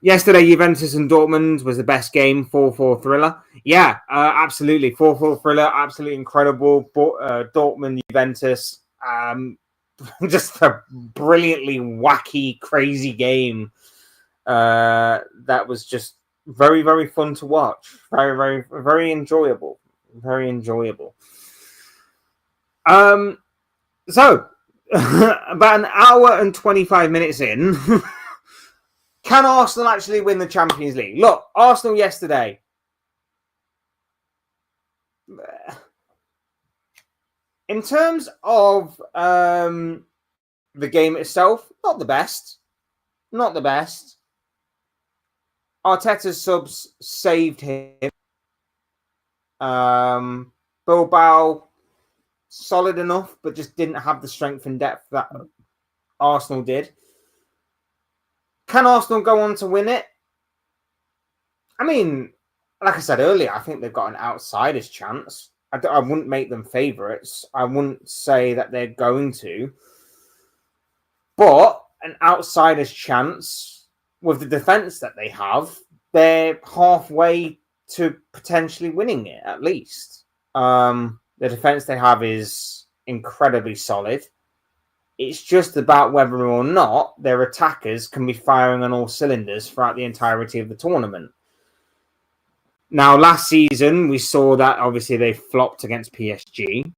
Yesterday, Juventus and Dortmund was the best game, 4-4 thriller. Yeah, absolutely. 4-4 thriller, absolutely incredible. Dortmund, Juventus, just a brilliantly wacky, crazy game. That was just very, very fun to watch. Very, very, very enjoyable. Very enjoyable. So, about an hour and 25 minutes in, can Arsenal actually win the Champions League? Look, Arsenal yesterday. In terms of the game itself, not the best. Not the best. Arteta's subs saved him. Bilbao, solid enough, but just didn't have the strength and depth that Arsenal did. Can Arsenal go on to win it? I mean, like I said earlier, I think they've got an outsider's chance. I wouldn't make them favourites. I wouldn't say that they're going to. But an outsider's chance with the defence that they have, they're halfway to potentially winning it, at least. The defence they have is incredibly solid. It's just about whether or not their attackers can be firing on all cylinders throughout the entirety of the tournament. Now, last season, we saw that obviously they flopped against PSG.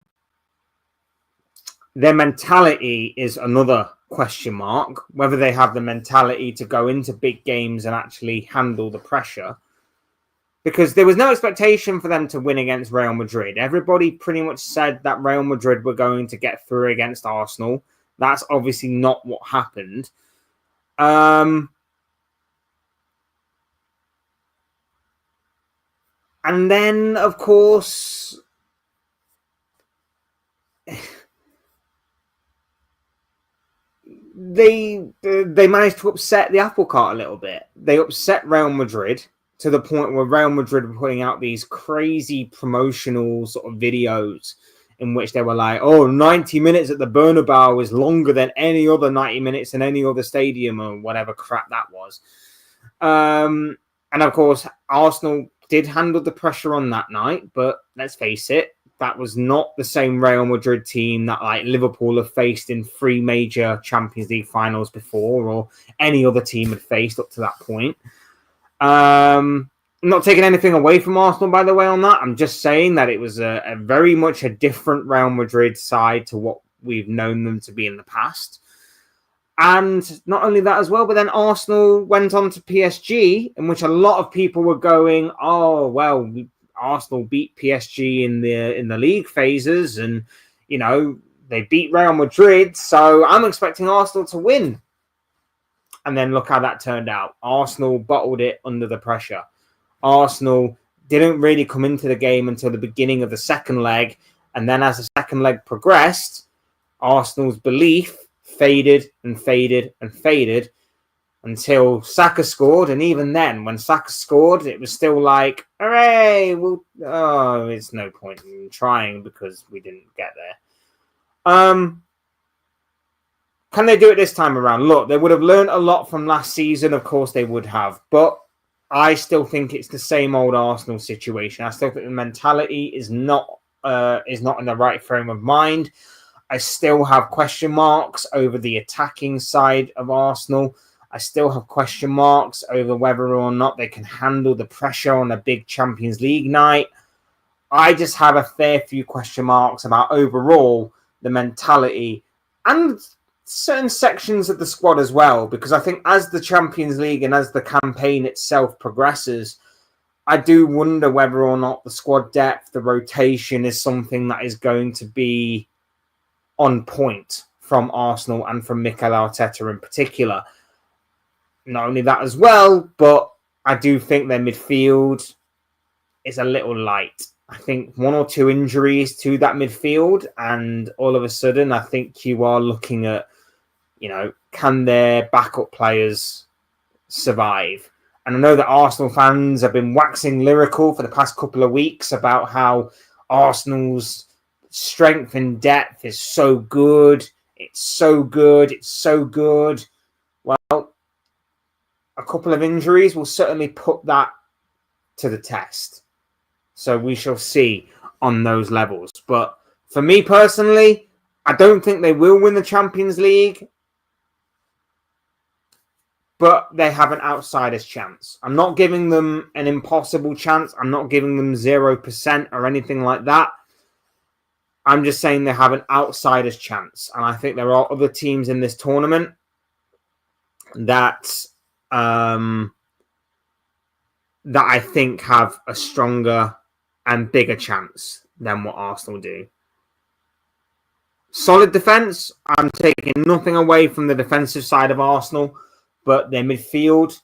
Their mentality is another question mark, whether they have the mentality to go into big games and actually handle the pressure. Because there was no expectation for them to win against Real Madrid. Everybody pretty much said that Real Madrid were going to get through against Arsenal. That's obviously not what happened. And then, of course, they managed to upset the apple cart a little bit. They upset Real Madrid to the point where Real Madrid were putting out these crazy promotional sort of videos in which they were like, 90 minutes at the Bernabeu is longer than any other 90 minutes in any other stadium or whatever crap that was. And of course, Arsenal did handle the pressure on that night, but let's face it, that was not the same Real Madrid team that like Liverpool have faced in 3 major Champions League finals before, or any other team had faced up to that point. I'm not taking anything away from Arsenal, by the way, on that. I'm just saying that it was a very much a different Real Madrid side to what we've known them to be in the past. And not only that as well, but then Arsenal went on to PSG, in which a lot of people were going, Arsenal beat PSG in the league phases, and they beat Real Madrid, so I'm expecting Arsenal to win. And then look how that turned out. Arsenal bottled it under the pressure. Arsenal didn't really come into the game until the beginning of the second leg, and then as the second leg progressed, Arsenal's belief faded and faded and faded until Saka scored. And even then, when Saka scored, it was still like, hooray, it's no point in trying because we didn't get there. Can they do it this time around? Look, they would have learned a lot from last season. Of course they would have. But I still think it's the same old Arsenal situation. I still think the mentality is not in the right frame of mind. I still have question marks over the attacking side of Arsenal. I still have question marks over whether or not they can handle the pressure on a big Champions League night. I just have a fair few question marks about overall the mentality and certain sections of the squad as well, because I think as the Champions League and as the campaign itself progresses, I do wonder whether or not the squad depth, the rotation is something that is going to be on point from Arsenal and from Mikel Arteta in particular. Not only that as well, but I do think their midfield is a little light. I think 1 or 2 injuries to that midfield, and all of a sudden, I think you are looking at, can their backup players survive? And I know that Arsenal fans have been waxing lyrical for the past couple of weeks about how Arsenal's strength and depth is so good. It's so good. It's so good. Well, a couple of injuries will certainly put that to the test. So we shall see on those levels. But for me personally, I don't think they will win the Champions League, but they have an outsider's chance. I'm not giving them an impossible chance. I'm not giving them 0% or anything like that. I'm just saying they have an outsider's chance. And I think there are other teams in this tournament that I think have a stronger and bigger chance than what Arsenal do. Solid defence. I'm taking nothing away from the defensive side of Arsenal, but their midfield,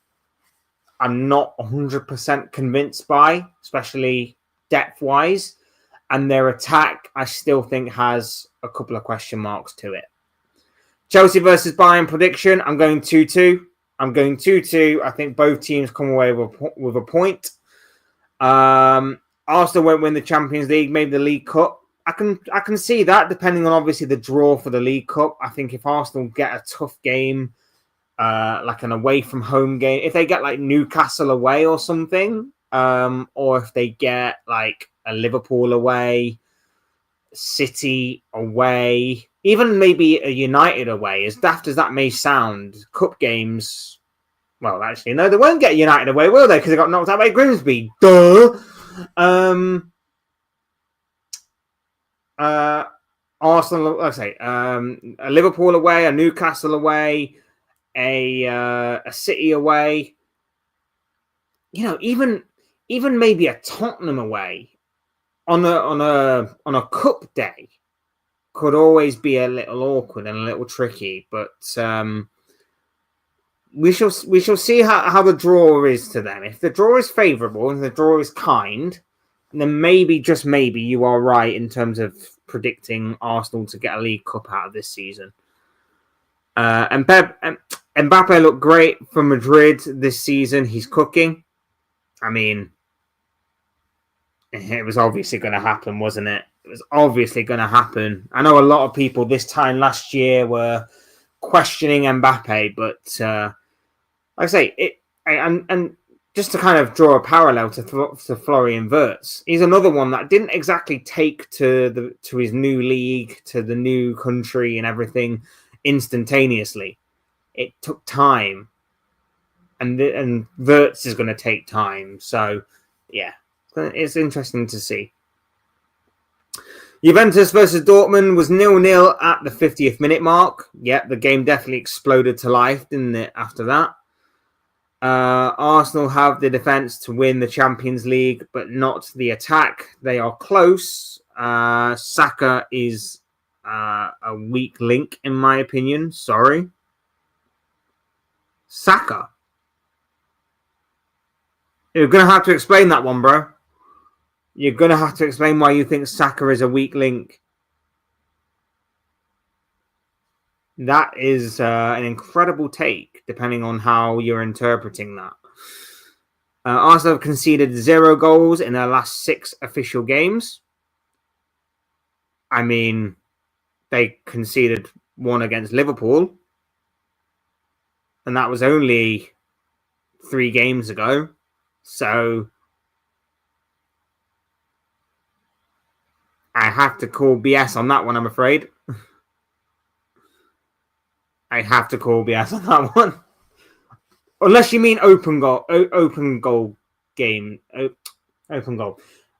I'm not 100% convinced by, especially depth-wise. And their attack, I still think, has a couple of question marks to it. Chelsea versus Bayern prediction, I'm going 2-2. I'm going 2-2. I think both teams come away with a point. Arsenal won't win the Champions League, maybe the League Cup. I can see that, depending on obviously the draw for the League Cup. I think if Arsenal get a tough game, like an away from home game, if they get like Newcastle away or something, or if they get like a Liverpool away, City away, even maybe a United away, as daft as that may sound, cup games. Well, actually, no, they won't get United away, will they? Because they got knocked out by Grimsby. Duh. Arsenal, let's say, a Liverpool away, a Newcastle away, a City away. Even maybe a Tottenham away on a cup day could always be a little awkward and a little tricky. But we shall see how the draw is to them. If the draw is favourable and the draw is kind, then maybe, just maybe, you are right in terms of predicting Arsenal to get a League Cup out of this season. And Mbappe looked great for Madrid this season. He's cooking. I mean, it was obviously going to happen, wasn't it? It was obviously going to happen. I know a lot of people this time last year were questioning Mbappe, but like I say, and just to kind of draw a parallel to Florian Wirtz, he's another one that didn't exactly take to his new league, to the new country and everything instantaneously. It took time, and Wirtz is going to take time. So, yeah, it's interesting to see. Juventus versus Dortmund was 0-0 at the 50th minute mark. Yeah, the game definitely exploded to life, didn't it, after that? Arsenal have the defence to win the Champions League, but not the attack. They are close. Saka is a weak link, in my opinion. Sorry. Saka. You're going to have to explain that one, bro. You're going to have to explain why you think Saka is a weak link. That is an incredible take, depending on how you're interpreting that. Arsenal have conceded 0 goals in their last 6 official games. I mean, they conceded 1 against Liverpool, and that was only 3 games ago. So I have to call BS on that one, I'm afraid. I have to call BS on that one. Unless you mean open goal game. Open goal.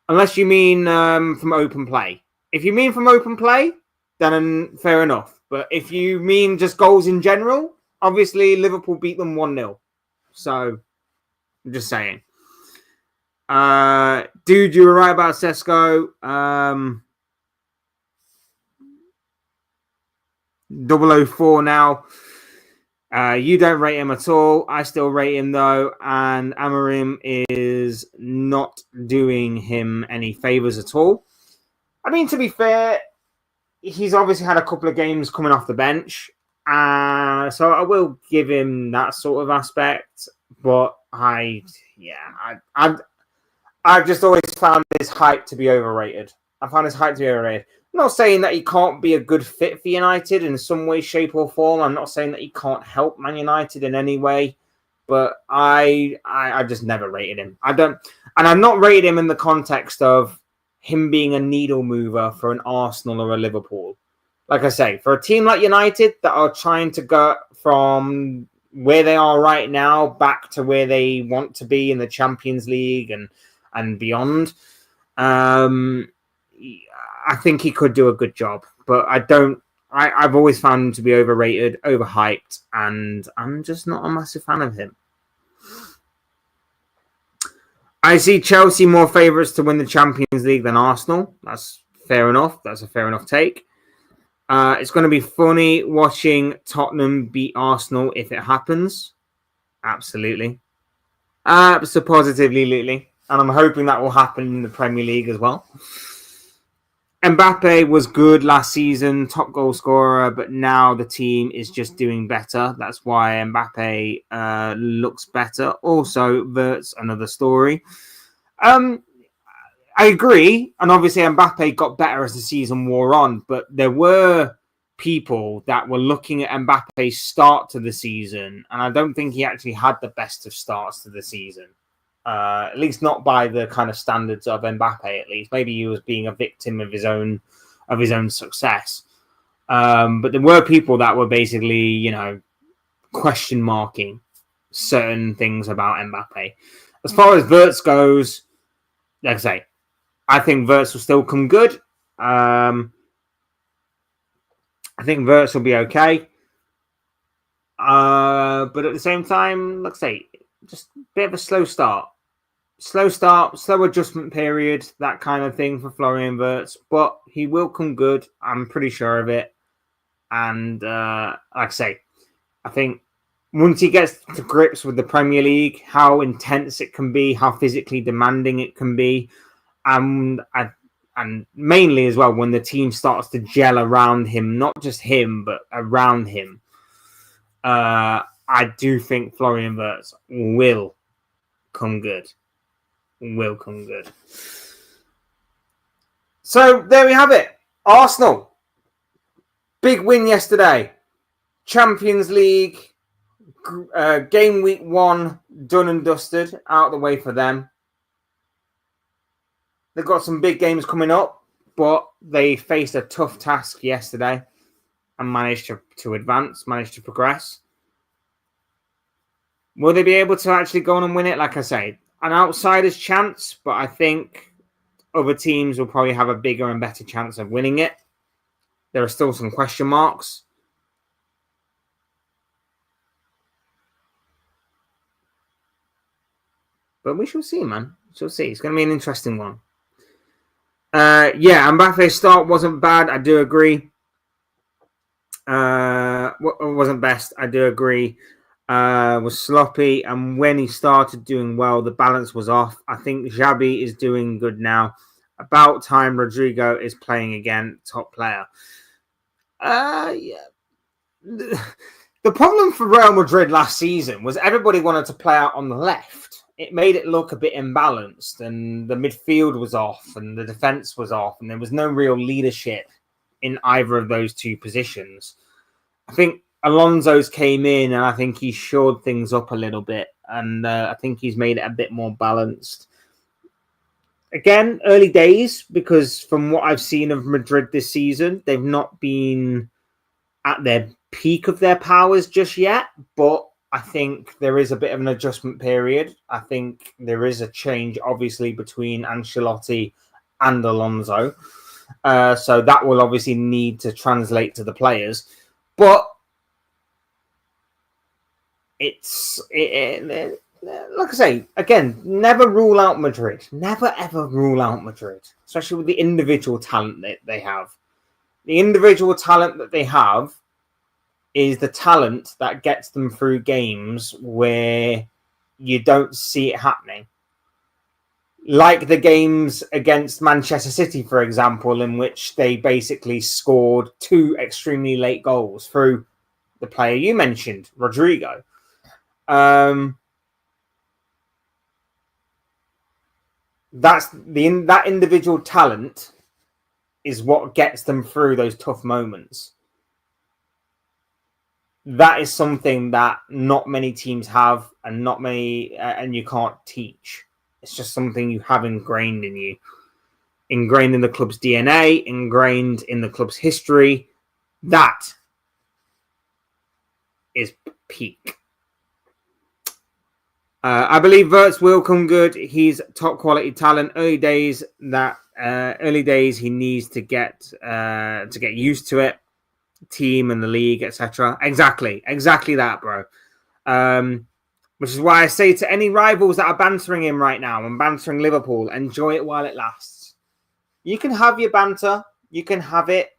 Unless you mean from open play. If you mean from open play, then fair enough. But if you mean just goals in general, obviously Liverpool beat them 1-0. So, I'm just saying. Dude, you were right about Sesko. 004 now. You don't rate him at all. I still rate him though, and Amorim is not doing him any favors at all. I mean, to be fair, he's obviously had a couple of games coming off the bench, so I will give him that sort of aspect. But I've just always found his hype to be overrated. I found his hype to be overrated. I'm not saying that he can't be a good fit for United in some way, shape, or form. I'm not saying that he can't help Man United in any way, but I just never rated him. And I've not rated him in the context of him being a needle mover for an Arsenal or a Liverpool. Like I say, for a team like United that are trying to go from where they are right now back to where they want to be in the Champions League and beyond, I think he could do a good job, but I've always found him to be overrated, overhyped, and I'm just not a massive fan of him. I see Chelsea more favourites to win the Champions League than Arsenal. That's fair enough. That's a fair enough take. It's going to be funny watching Tottenham beat Arsenal if it happens. Absolutely. So positively, lately. And I'm hoping that will happen in the Premier League as well. Mbappe was good last season, top goal scorer, but now the team is just doing better. That's why Mbappe looks better. Also, Wirtz, another story. I agree, and obviously Mbappe got better as the season wore on, but there were people that were looking at Mbappe's start to the season, and I don't think he actually had the best of starts to the season. At least not by the kind of standards of Mbappe. At least maybe he was being a victim of his own success. But there were people that were basically, question marking certain things about Mbappe. As far as Wirtz goes, like I say, I think Wirtz will still come good. I think Wirtz will be okay. But at the same time, like I say, just a bit of a slow start. Slow adjustment period, that kind of thing for Florian Wirtz. But he will come good. I'm pretty sure of it. And like I say, I think once he gets to grips with the Premier League, how intense it can be, how physically demanding it can be, and mainly as well when the team starts to gel around him, not just him, but around him, I do think Florian Wirtz will come good. So there we have it. Arsenal. Big win yesterday. Champions League. Game week 1 done and dusted. Out of the way for them. They've got some big games coming up, but they faced a tough task yesterday and managed to advance, managed to progress. Will they be able to actually go on and win it? Like I say, an outsider's chance, but I think other teams will probably have a bigger and better chance of winning it. There are still some question marks. But we shall see, man. We shall see. It's going to be an interesting one. Mbappe's start wasn't bad. I do agree. Wasn't best. I do agree. Was sloppy, and when he started doing well, the balance was off. I think Xabi is doing good now. About time Rodrigo is playing again, top player. The problem for Real Madrid last season was everybody wanted to play out on the left. It made it look a bit imbalanced, and the midfield was off, and the defense was off, and there was no real leadership in either of those two positions. I think Alonso's came in, and I think he shored things up a little bit, and I think he's made it a bit more balanced. Again, early days, because from what I've seen of Madrid this season, they've not been at their peak of their powers just yet, but I think there is a bit of an adjustment period. I think there is a change, obviously, between Ancelotti and Alonso. So that will obviously need to translate to the players. But like I say, again, never rule out Madrid. Never, ever rule out Madrid, especially with the individual talent that they have. The individual talent that they have is the talent that gets them through games where you don't see it happening. Like the games against Manchester City, for example, in which they basically scored 2 extremely late goals through the player you mentioned, Rodrigo. That individual talent is what gets them through those tough moments. That is something that not many teams have, and and you can't teach. It's just something you have ingrained in you, ingrained in the club's DNA, ingrained in the club's history. That is peak. I believe Wirtz will come good. He's top quality talent. Early days, he needs to get used to it. Team and the league, etc. Exactly that, bro. Which is why I say to any rivals that are bantering him right now and bantering Liverpool, enjoy it while it lasts. You can have your banter. You can have it.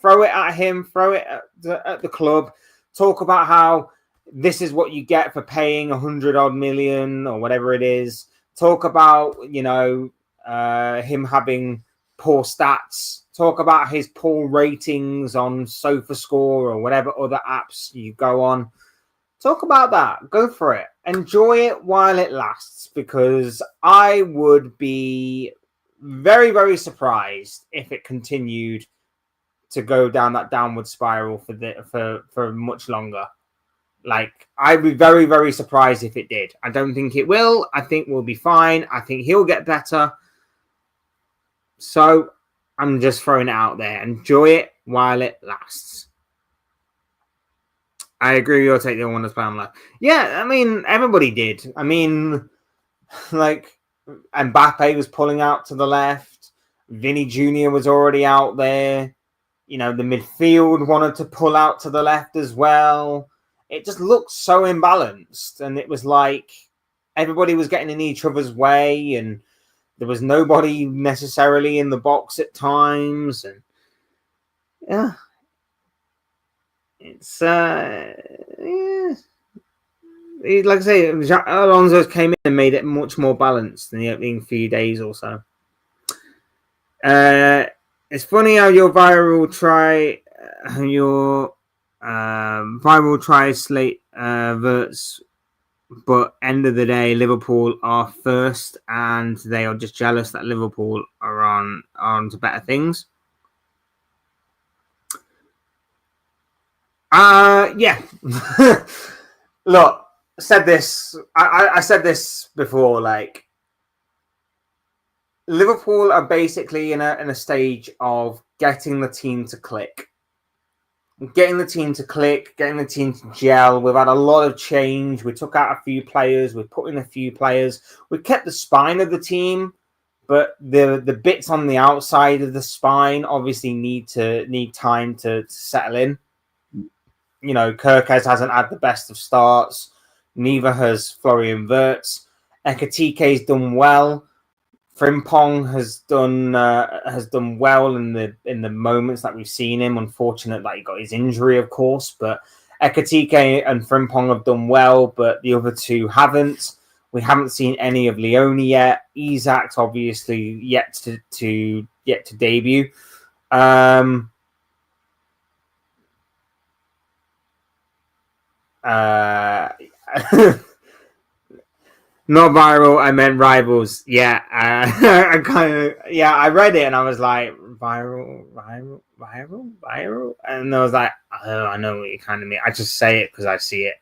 Throw it at him. Throw it at the club. Talk about how this is what you get for paying 100-odd million or whatever it is. Talk about, him having poor stats. Talk about his poor ratings on SofaScore or whatever other apps you go on. Talk about that. Go for it. Enjoy it while it lasts, because I would be very, very surprised if it continued to go down that downward spiral for much longer. Like, I'd be very, very surprised if it did. I don't think it will. I think we'll be fine. I think he'll get better. So I'm just throwing it out there. Enjoy it while it lasts. I agree. You'll take the other one that's playing left. Yeah, I mean, everybody did. I mean, like, Mbappe was pulling out to the left. Vinny Jr. was already out there. The midfield wanted to pull out to the left as well. It just looked so imbalanced, and it was like everybody was getting in each other's way, and there was nobody necessarily in the box at times, and yeah, it's like I say, Alonso came in and made it much more balanced in the opening few days or so. It's funny how your viral try slate Wirtz, but end of the day, Liverpool are first, and they are just jealous that Liverpool are on to better things. Yeah. Look, I said this before. Like, Liverpool are basically in a stage of getting the team to click. Getting the team to gel. We've had a lot of change. We took out a few players. We put in a few players. We kept the spine of the team, but the bits on the outside of the spine obviously need time to settle in. Kirkez hasn't had the best of starts. Neither has Florian Wirtz. Ekitike's done well. Frimpong has done well in the moments that we've seen him. Unfortunate that he got his injury, of course, but Ekitike and Frimpong have done well, but the other two haven't. We haven't seen any of Leone yet. Isak's obviously yet to debut. Not viral, I meant rivals. Yeah, I read it and I was like, viral, and I was like, oh, I know what you kind of mean. I just say it because I see it.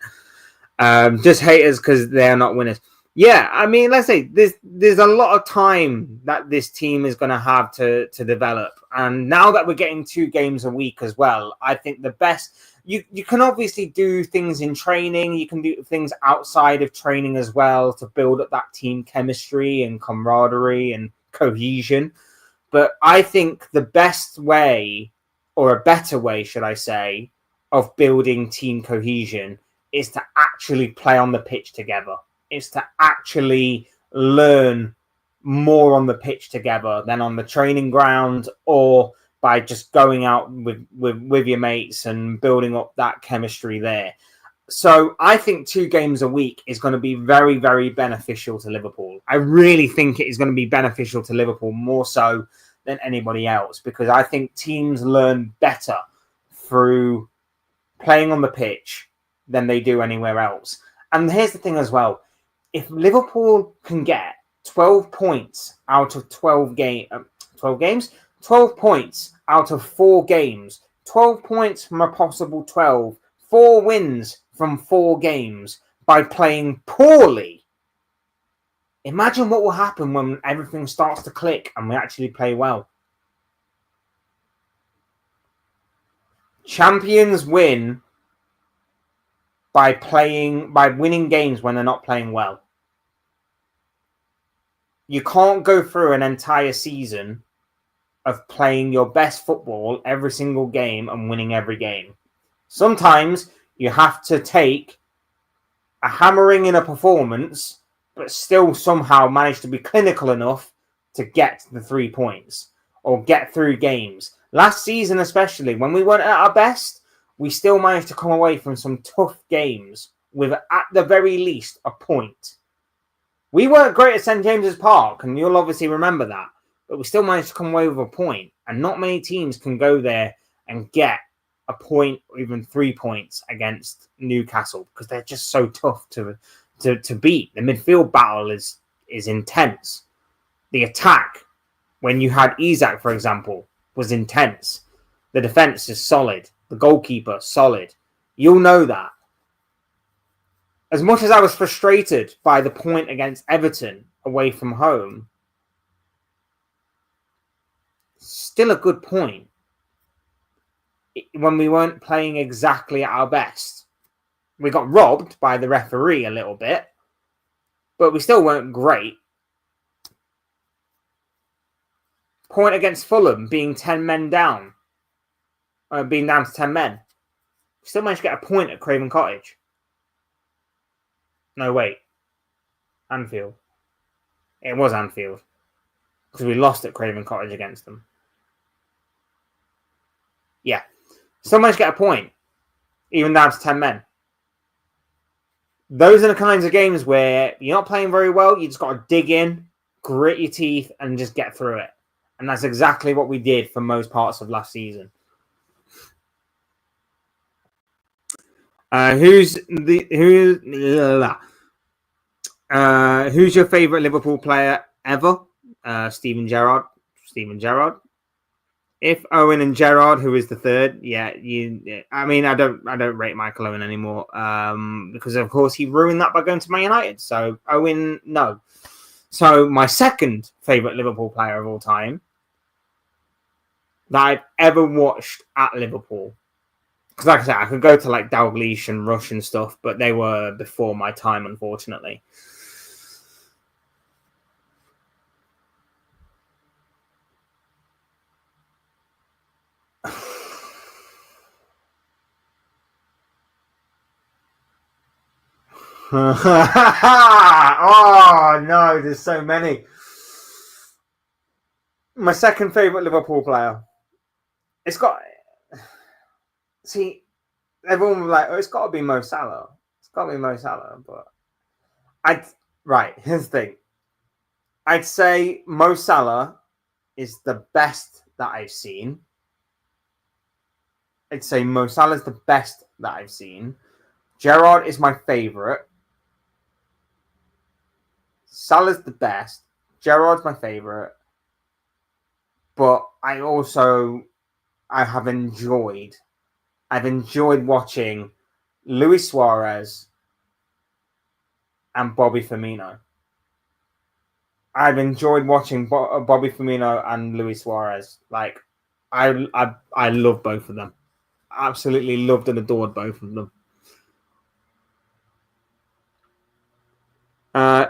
Just haters because they're not winners. Yeah, I mean, let's say there's a lot of time that this team is going to have to develop, and now that we're getting 2 games a week as well, I think the best. You can obviously do things in training. You can do things outside of training as well to build up that team chemistry and camaraderie and cohesion. But I think the best way, or a better way, should I say, of building team cohesion is to actually play on the pitch together. It's to actually learn more on the pitch together than on the training ground or by just going out with your mates and building up that chemistry there. So I think 2 games a week is going to be very, very beneficial to Liverpool. I really think it is going to be beneficial to Liverpool more so than anybody else, because I think teams learn better through playing on the pitch than they do anywhere else. And here's the thing as well. If Liverpool can get 12 points out of 12 games, 12 points out of 4 games, 12 points from a possible 12, 4 wins from 4 games by playing poorly. Imagine what will happen when everything starts to click and we actually play well. Champions win by winning games when they're not playing well. You can't go through an entire season of playing your best football every single game and winning every game. Sometimes you have to take a hammering in a performance, but still somehow manage to be clinical enough to get the 3 points or get through games. Last season, especially, when we weren't at our best, we still managed to come away from some tough games with, at the very least, a point. We weren't great at St. James's Park, and you'll obviously remember that, but we still managed to come away with a point, and not many teams can go there and get a point or even 3 points against Newcastle because they're just so tough to beat. The midfield battle is intense. The attack, when you had Isak, for example, was intense. The defense is solid. The goalkeeper, solid. You'll know that. As much as I was frustrated by the point against Everton away from home, still a good point when we weren't playing exactly at our best. We got robbed by the referee a little bit, but we still weren't great. Point against Fulham, being 10 men down, being down to 10 men. We still managed to get a point at Craven Cottage. No, wait. Anfield. It was Anfield. Because we lost at Craven Cottage against them. Yeah. Still managed to get a point. Even down to 10 men. Those are the kinds of games where you're not playing very well. You just got to dig in, grit your teeth, and just get through it. And that's exactly what we did for most parts of last season. Who's your favourite Liverpool player ever? Steven Gerrard. If Owen and Gerrard, who is the third, I don't rate Michael Owen anymore because of course he ruined that by going to Man United. So Owen, no. So my second favourite Liverpool player of all time that I've ever watched at Liverpool, because like I said, I could go to like Dalglish and Rush and stuff, but they were before my time, unfortunately. Oh no, there's so many. My second favourite Liverpool player. It's got. See, everyone was like, "Oh, it's got to be Mo Salah." But here's the thing. I'd say Mo Salah is the best that I've seen. Gerrard is my favourite. Salah's the best. Gerrard's my favourite. But I've enjoyed watching Luis Suarez and Bobby Firmino. I've enjoyed watching Bobby Firmino and Luis Suarez. Like, I love both of them. Absolutely loved and adored both of them.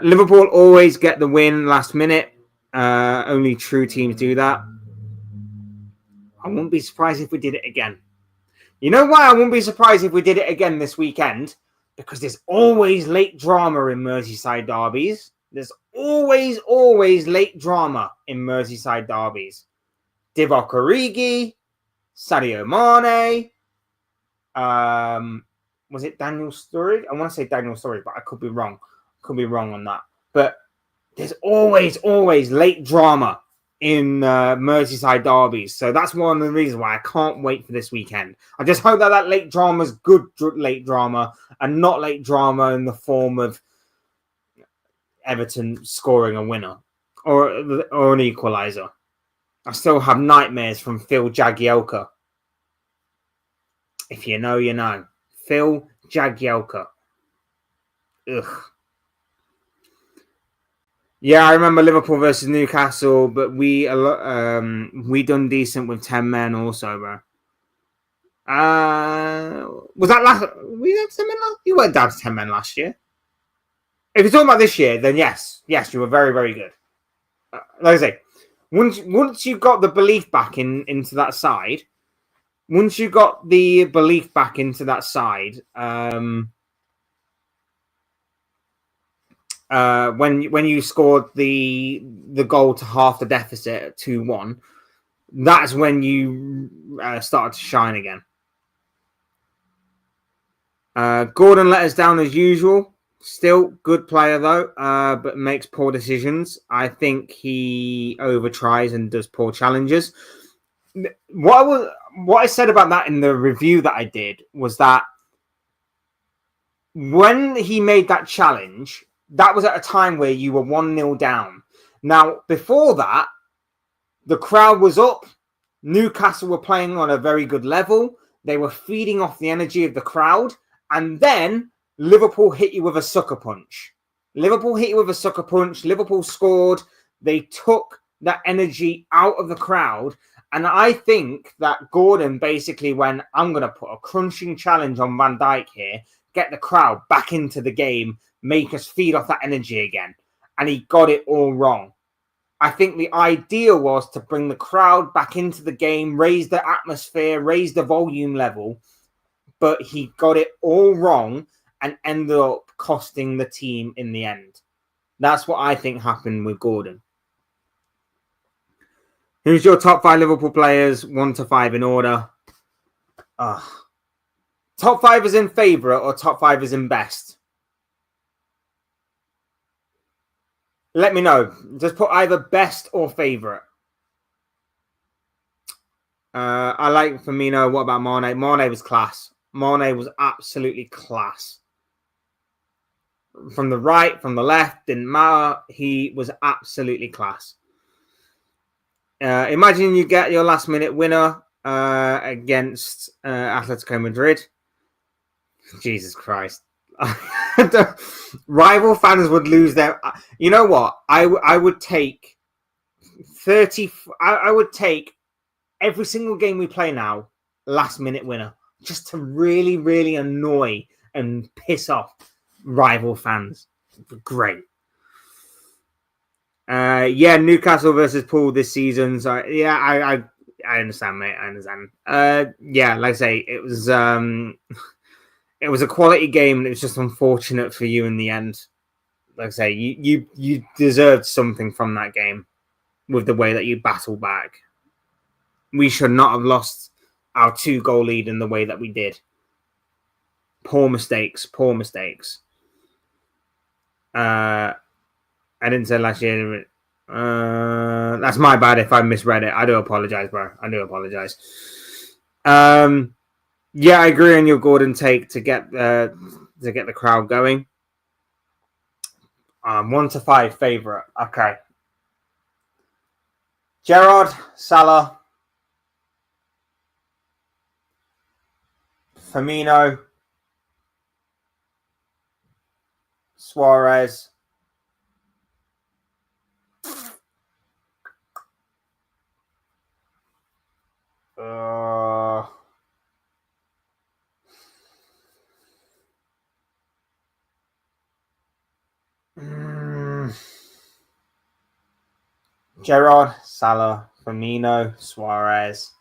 Liverpool always get the win last minute. Only true teams do that. I wouldn't be surprised if we did it again. You know why I wouldn't be surprised if we did it again this weekend? Because there's always late drama in Merseyside derbies. There's always late drama in Merseyside derbies. Divock Origi, Sadio Mane. Was it Daniel Sturridge? I want to say Daniel Sturridge, but I could be wrong. Could be wrong on that. But there's always late drama in Merseyside derbies. So that's one of the reasons why I can't wait for this weekend. I just hope that late drama is good late drama and not late drama in the form of Everton scoring a winner or an equaliser. I still have nightmares from Phil Jagielka. If you know, you know. Phil Jagielka. Ugh. Yeah, I remember Liverpool versus Newcastle, but we done decent with 10 men also, bro. Was that last? We had 10 men last. You weren't down to 10 men last year. If you're talking about this year, then yes, you were very, very good. Like I say, once you got the belief back into that side, when you scored the goal to half the deficit at 2-1, that's when you started to shine again. Gordon let us down as usual. Still good player though, but makes poor decisions. I think he overtries and does poor challenges. What I said about that in the review that I did was that when he made that challenge, that was at a time where you were 1-0 down. Now, before that, the crowd was up. Newcastle were playing on a very good level. They were feeding off the energy of the crowd. And then Liverpool hit you with a sucker punch. Liverpool scored. They took that energy out of the crowd. And I think that Gordon basically went, I'm going to put a crunching challenge on Van Dijk here, get the crowd back into the game, make us feed off that energy again. And he got it all wrong. I think the idea was to bring the crowd back into the game, raise the atmosphere, raise the volume level. But he got it all wrong and ended up costing the team in the end. That's what I think happened with Gordon. Who's your top 5 Liverpool players, 1 to 5 in order? Top 5 is in favourite or top 5 is in best? Let me know. Just put either best or favourite. I like Firmino. What about Mane? Mane was class. Mane was absolutely class. From the right, from the left, didn't matter. He was absolutely class. Imagine you get your last minute winner against Atletico Madrid. Jesus Christ. Rival fans would lose their... You know what? I would take 30... I would take every single game we play now, last minute winner. Just to really, really annoy and piss off rival fans. Great. Newcastle versus Poole this season. So I understand, mate. I understand. Like I say, it was a quality game, and it was just unfortunate for you in the end. Like I say, you deserved something from that game with the way that you battled back. We should not have lost our 2-goal lead in the way that we did. Poor mistakes. I didn't say last year. That's my bad if I misread it. I do apologize, bro. I do apologize. I agree on your Gordon take to get the crowd going. 1 to 5 favorite. Okay. Gerrard, Salah, Firmino, Suarez, Gerrard, Salah, Firmino, Suarez.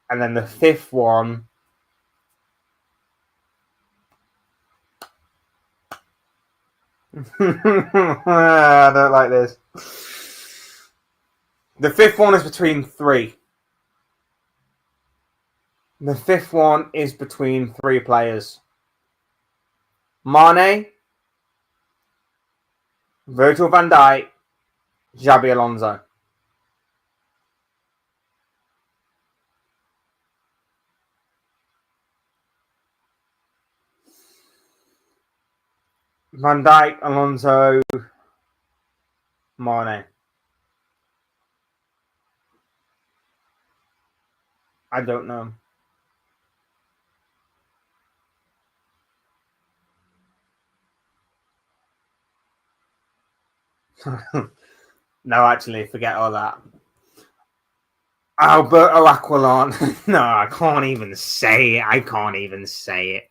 And then the 5th one. I don't like this. The fifth one is between three. The fifth one is between three players. Mane, Virgil van Dijk, Xabi Alonso. Van Dijk, Alonso, Mane. I don't know. No, actually, forget all that. Alberto Aquilon. No, I can't even say it. I can't even say it.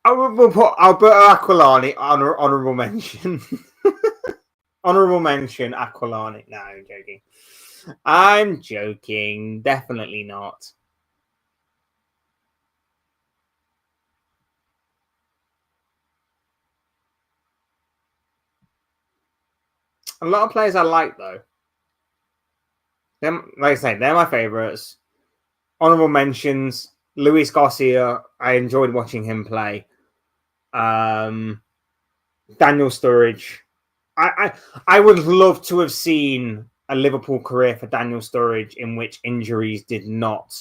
We'll put Alberto Aquilani honorable mention. Honorable mention, Aquilani. No, I'm joking. I'm joking. Definitely not. A lot of players I like, though. Them, like I say, they're my favourites. Honorable mentions, Luis Garcia. I enjoyed watching him play. Daniel Sturridge. I would love to have seen a Liverpool career for Daniel Sturridge in which injuries did not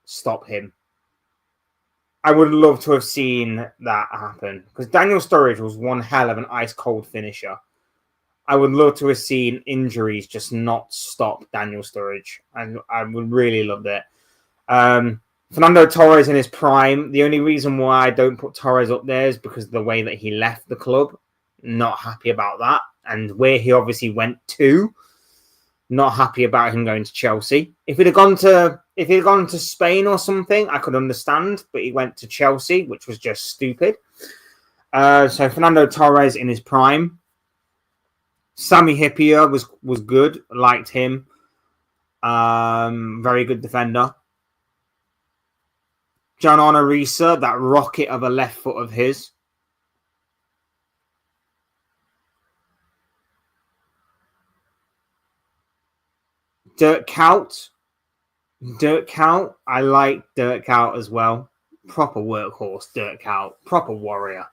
stop him. I would love to have seen that happen because Daniel Sturridge was one hell of an ice cold finisher. I would love to have seen injuries just not stop Daniel Sturridge. I would really love that. Fernando Torres in his prime. The only reason why I don't put Torres up there is because of the way that he left the club. Not happy about that. And where he obviously went to. Not happy about him going to Chelsea. If he'd gone to Spain or something, I could understand. But he went to Chelsea, which was just stupid. So Fernando Torres in his prime. Sami Hyypiä was good. Liked him. Very good defender. John Onorisa, that rocket of a left foot of his. Dirk Kuyt. I like Dirk Kuyt as well. Proper workhorse, Dirk Kuyt. Proper warrior.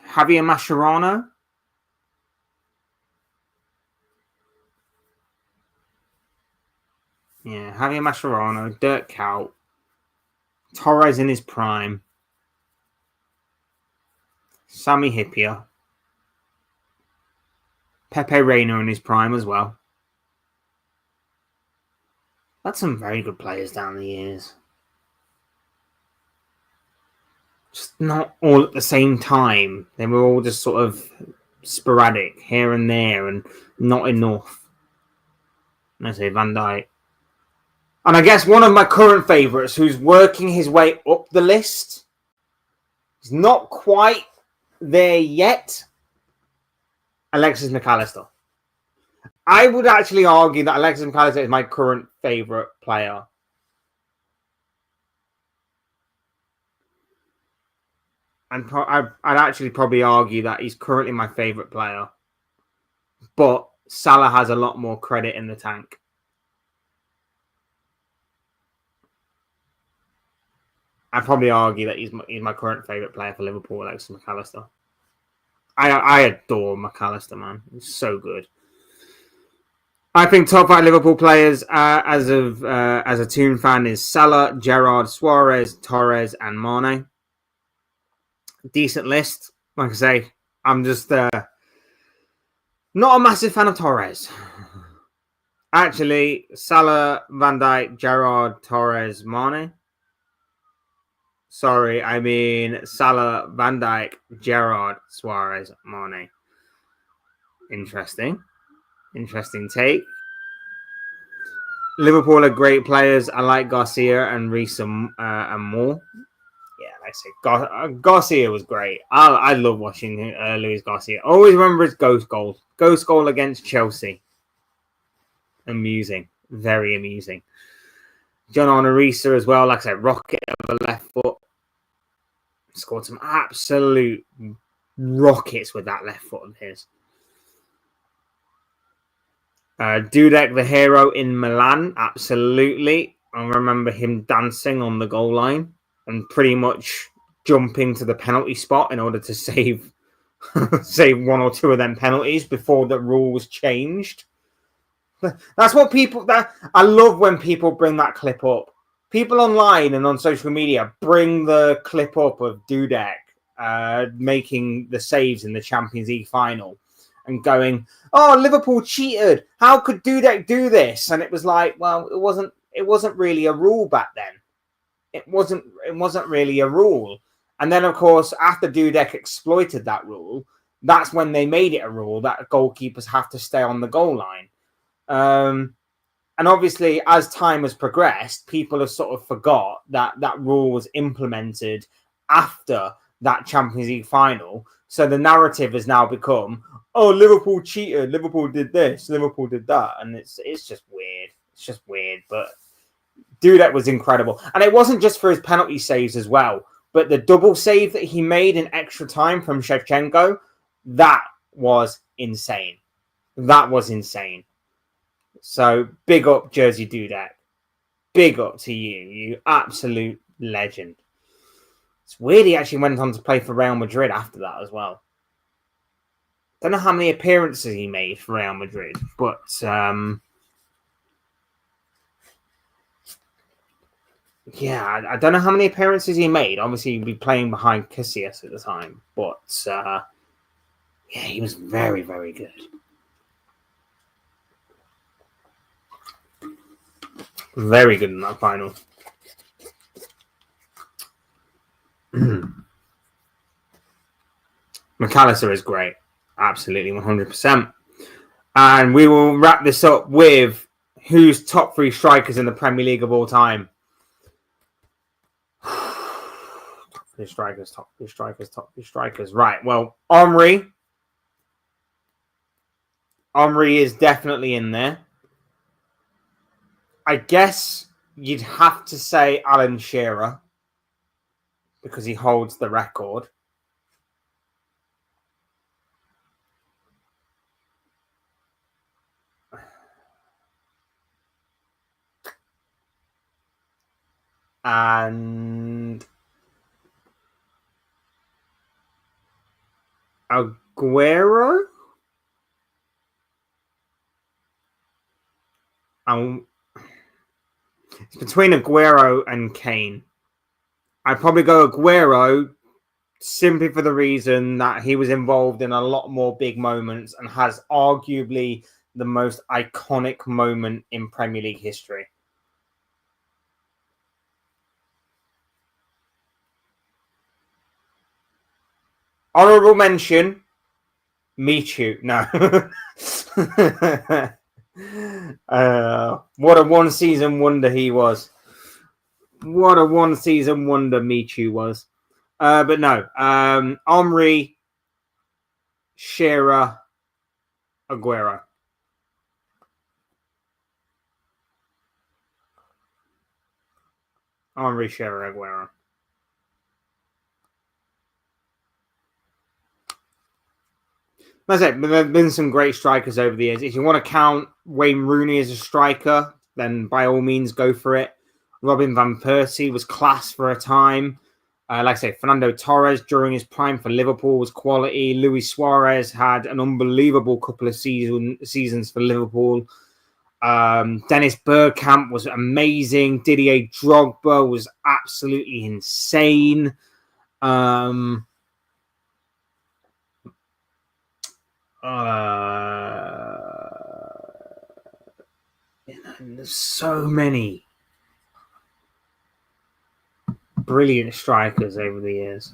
Javier Mascherano. Yeah, Javier Mascherano, Dirk Kuyt. Torres in his prime. Sami Hyypiä. Pepe Reina in his prime as well. That's some very good players down the years. Just not all at the same time. They were all just sort of sporadic here and there and not enough. And I say Van Dijk. And I guess one of my current favourites who's working his way up the list. He's not quite there yet. Alexis McAllister. I would actually argue that Alexis McAllister is my current favourite player. And I'd actually probably argue that he's currently my favourite player. But Salah has a lot more credit in the tank. I'd probably argue that he's my current favourite player for Liverpool, Alexis McAllister. I adore McAllister, man. He's so good. I think top 5 Liverpool players as a Toon fan is Salah, Gerrard, Suarez, Torres, and Mane. Decent list. Like I say, I'm just not a massive fan of Torres. Actually, Salah, Van Dijk, Gerrard, Torres, Mane. Sorry, I mean Salah, Van Dijk, Gerrard, Suarez, Mane. Interesting take. Liverpool are great players. I like Garcia and Reece and more. Yeah, I say Garcia was great. I love watching Luis Garcia. Always remember his ghost goal against Chelsea. Amusing, very amusing. John Onorisa as well, like I said, rocket of the left foot. Scored some absolute rockets with that left foot of his. Dudek, the hero in Milan, absolutely. I remember him dancing on the goal line and pretty much jumping to the penalty spot in order to save one or two of them penalties before the rule was changed. That's what I love when people bring that clip up. People online and on social media bring the clip up of Dudek making the saves in the Champions League final and going, "Oh, Liverpool cheated. How could Dudek do this?" And it was like, well, it wasn't really a rule back then. It wasn't really a rule. And then, of course, after Dudek exploited that rule, that's when they made it a rule that goalkeepers have to stay on the goal line. And obviously, as time has progressed, people have sort of forgot that rule was implemented after that Champions League final. So the narrative has now become, oh, Liverpool cheated, Liverpool did this, Liverpool did that. And it's just weird. It's just weird. But Dudek was incredible. And it wasn't just for his penalty saves as well, but the double save that he made in extra time from Shevchenko, that was insane. That was insane. So big up Jersey Dudek. Big up to you. You absolute legend. It's weird he actually went on to play for Real Madrid after that as well. Don't know how many appearances he made for Real Madrid, but yeah, I don't know how many appearances he made. Obviously, he'd be playing behind Casillas at the time, but yeah, he was very, very good. Very good in that final. McAllister is great. Absolutely, 100%. And we will wrap this up with who's top 3 strikers in the Premier League of all time. Top 3 strikers. Right, well, Henry is definitely in there. I guess you'd have to say Alan Shearer because he holds the record. And Aguero? It's between Aguero and Kane. I'd probably go Aguero simply for the reason that he was involved in a lot more big moments and has arguably the most iconic moment in Premier League history. Honourable mention, Michu. No. What a one-season wonder he was. What a one-season wonder Michu was. But no. Henry, Shearer, Aguero. Henry, Shearer, Aguero. That's it. There have been some great strikers over the years. If you want to count Wayne Rooney as a striker, then by all means go for it. Robin van Persie was class for a time. Like I say, Fernando Torres during his prime for Liverpool was quality. Luis Suarez had an unbelievable couple of seasons for Liverpool. Dennis Bergkamp was amazing. Didier Drogba was absolutely insane. There's so many brilliant strikers over the years,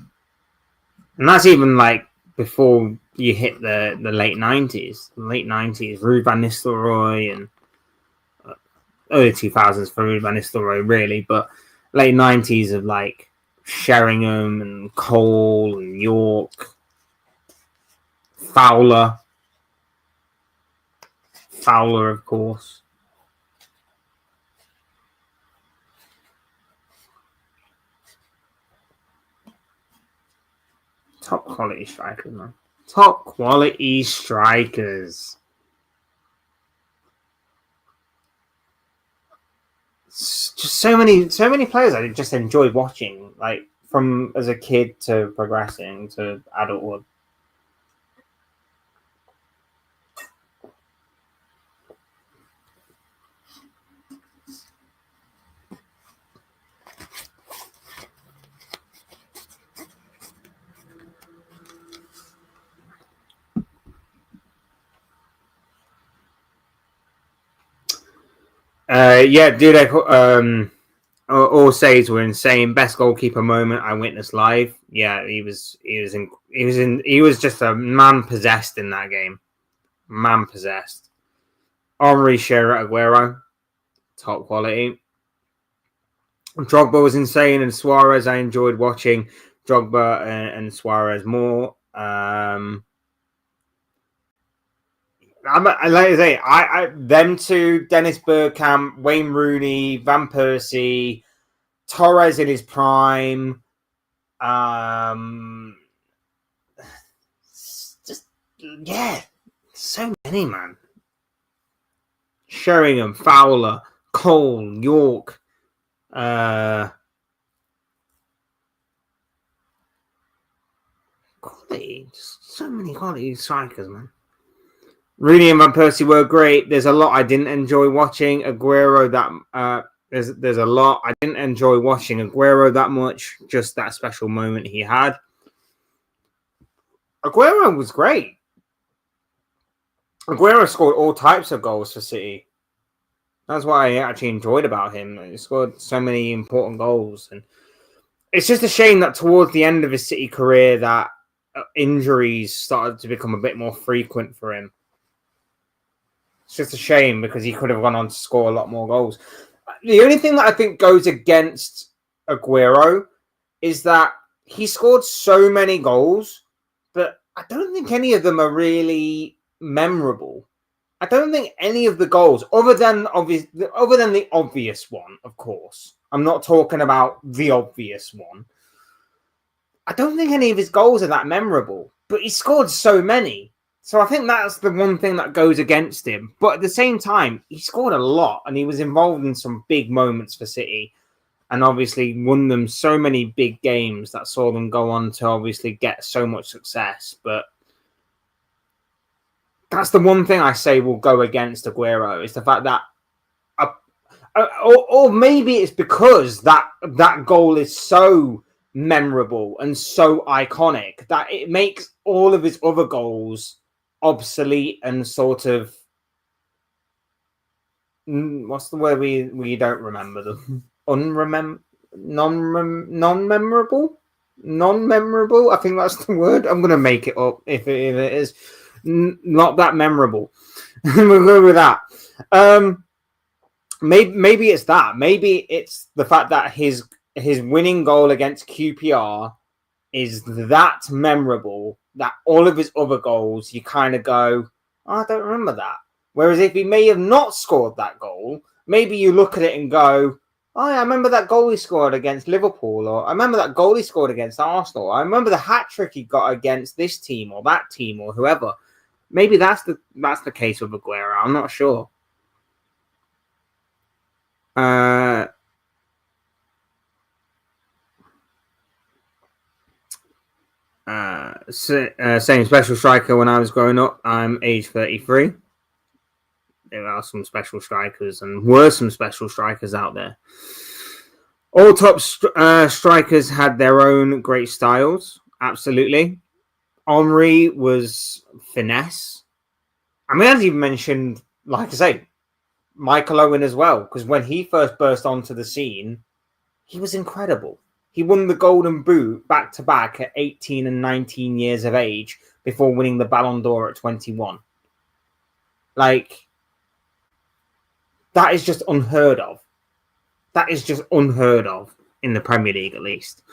and that's even like before you hit the late 90s. Ruud van Nistelrooy and early 2000s for Ruud van Nistelrooy, really, but late 90s of like Sheringham and Cole and York, Fowler, of course. Top quality strikers, man. Top quality strikers. It's just so many players I just enjoyed watching, like from as a kid to progressing to adulthood. Yeah, dude. All saves were insane. Best goalkeeper moment I witnessed live. Yeah, he was just a man possessed in that game. Man possessed. Henry, Shearer, Aguero, top quality. Drogba was insane, and Suarez I enjoyed watching. Drogba and Suarez more. Like I say, them two, Dennis Bergkamp, Wayne Rooney, Van Persie, Torres in his prime. Just yeah, so many, man. Sheringham, Fowler, Cole, York. Quality, just so many quality strikers, man. Rooney and Van Persie were great. There's a lot I didn't enjoy watching. Aguero, there's a lot I didn't enjoy watching Aguero that much. Just that special moment he had. Aguero was great. Aguero scored all types of goals for City. That's what I actually enjoyed about him. He scored so many important goals, and it's just a shame that towards the end of his City career, that injuries started to become a bit more frequent for him. It's just a shame because he could have gone on to score a lot more goals. The only thing that I think goes against Aguero is that he scored so many goals, but I don't think any of them are really memorable. I don't think any of the goals, other than the obvious one, of course. I'm not talking about the obvious one. I don't think any of his goals are that memorable, but he scored so many. So I think that's the one thing that goes against him. But at the same time, he scored a lot and he was involved in some big moments for City and obviously won them so many big games that saw them go on to obviously get so much success. But that's the one thing I say will go against Aguero is the fact that, or maybe it's because that goal is so memorable and so iconic that it makes all of his other goals obsolete and sort of what's the word we don't remember them? Non-memorable. I think that's the word. I'm gonna make it up if it is not that memorable. We'll go with that. Maybe it's that. Maybe it's the fact that his winning goal against QPR is that memorable that all of his other goals you kind of go, oh, I don't remember that. Whereas if he may have not scored that goal, maybe you look at it and go, oh, yeah, I remember that goal he scored against Liverpool, or I remember that goal he scored against Arsenal. I remember the hat trick he got against this team or that team or whoever. Maybe that's the case with Aguero. I'm not sure. Same special striker when I was growing up. I'm age 33. There are some special strikers and were some special strikers out there. All top strikers had their own great styles. Absolutely. Henry was finesse. I mean, as you mentioned, like I say, Michael Owen as well, because when he first burst onto the scene, he was incredible. He won the Golden Boot back-to-back at 18 and 19 years of age before winning the Ballon d'Or at 21. Like, that is just unheard of. That is just unheard of in the Premier League at least.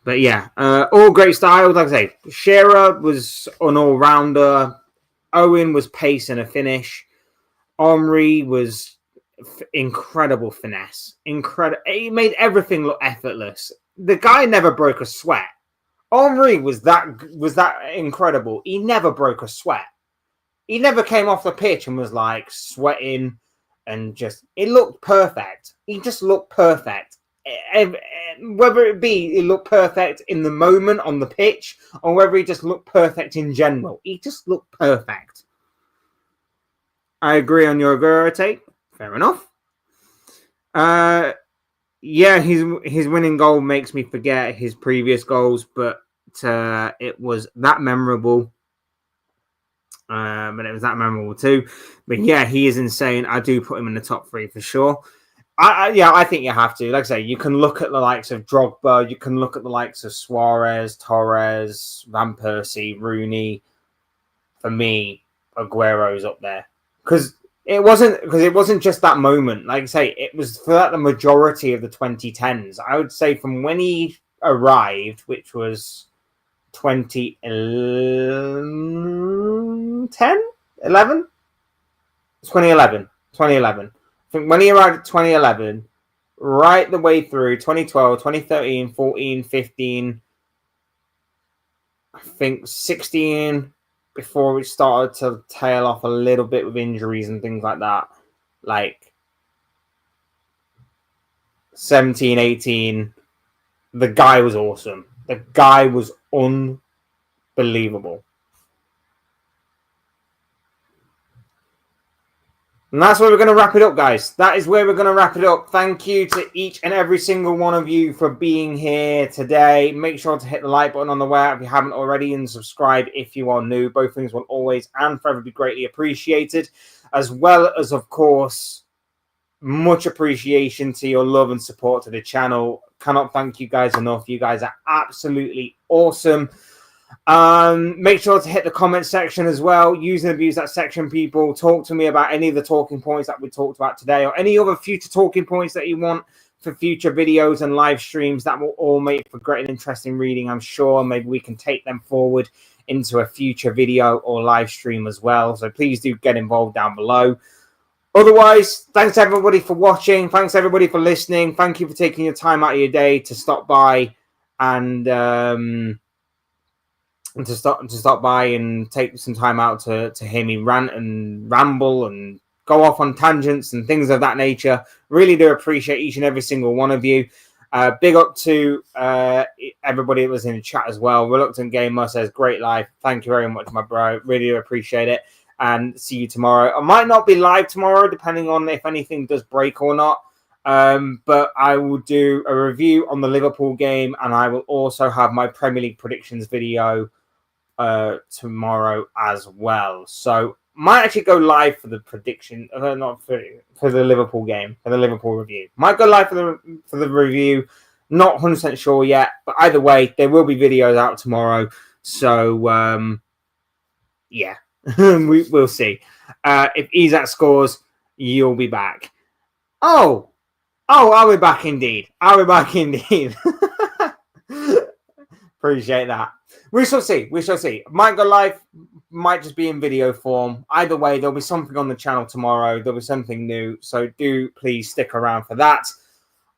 But yeah, all great styles. Like I say, Shearer was an all-rounder. Owen was pace and a finish. Omri was incredible finesse. He made everything look effortless. The guy never broke a sweat. Omri was that incredible. He never broke a sweat. He never came off the pitch and was like sweating and just. It looked perfect. He just looked perfect. Whether it looked perfect in the moment on the pitch or whether he just looked perfect in general, he just looked perfect. I agree on your Aguero take. Fair enough. Yeah, his winning goal makes me forget his previous goals, but it was that memorable. But it was that memorable too. But yeah, he is insane. I do put him in the top 3 for sure. I think you have to. Like I say, you can look at the likes of Drogba, you can look at the likes of Suarez, Torres, Van Persie, Rooney. For me, Aguero's up there because it wasn't just that moment. Like I say, it was for the majority of the 2010s. I would say from when he arrived, which was 2011. 2011. I think when he arrived at 2011, right the way through 2012, 2013, 14, 15, I think 16, before it started to tail off a little bit with injuries and things like that. Like 17, 18, the guy was awesome. The guy was unbelievable. And that's where we're going to wrap it up, guys. That is where we're going to wrap it up. Thank you to each and every single one of you for being here today. Make sure to hit the like button on the way if you haven't already and subscribe if you are new. Both things will always and forever be greatly appreciated. As well as, of course, much appreciation to your love and support to the channel. Cannot thank you guys enough. You guys are absolutely awesome. Make sure to hit the comment section as well. Use and abuse that section, people. Talk to me about any of the talking points that we talked about today or any other future talking points that you want for future videos and live streams. That will all make for great and interesting reading, I'm sure. Maybe we can take them forward into a future video or live stream as well. So please do get involved down below. Otherwise, thanks everybody for watching. Thanks everybody for listening. Thank you for taking your time out of your day to stop by and to stop by and take some time out to hear me rant and ramble and go off on tangents and things of that nature. Really do appreciate each and every single one of you. Big up to everybody that was in the chat as well. Reluctant Gamer says, great life. Thank you very much, my bro. Really do appreciate it. And see you tomorrow. I might not be live tomorrow, depending on if anything does break or not. But I will do a review on the Liverpool game, and I will also have my Premier League predictions video tomorrow as well. So might actually go live for the prediction, not for the Liverpool game, for the Liverpool review. Might go live for the review. Not 100% sure yet, but either way, there will be videos out tomorrow. So yeah, we'll see. If Isak scores, you'll be back. Oh, I'll be back indeed. I'll be back indeed. Appreciate that. We shall see. We shall see. Might go live, might just be in video form. Either way, there'll be something on the channel tomorrow. There'll be something new. So do please stick around for that.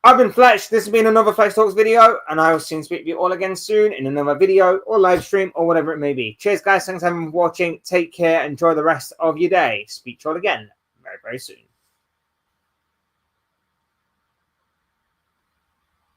I've been Fletch. This has been another Fletch Talks video, and I will soon speak to you all again soon in another video or live stream or whatever it may be. Cheers, guys. Thanks for watching. Take care. Enjoy the rest of your day. Speak to you all again very, very soon.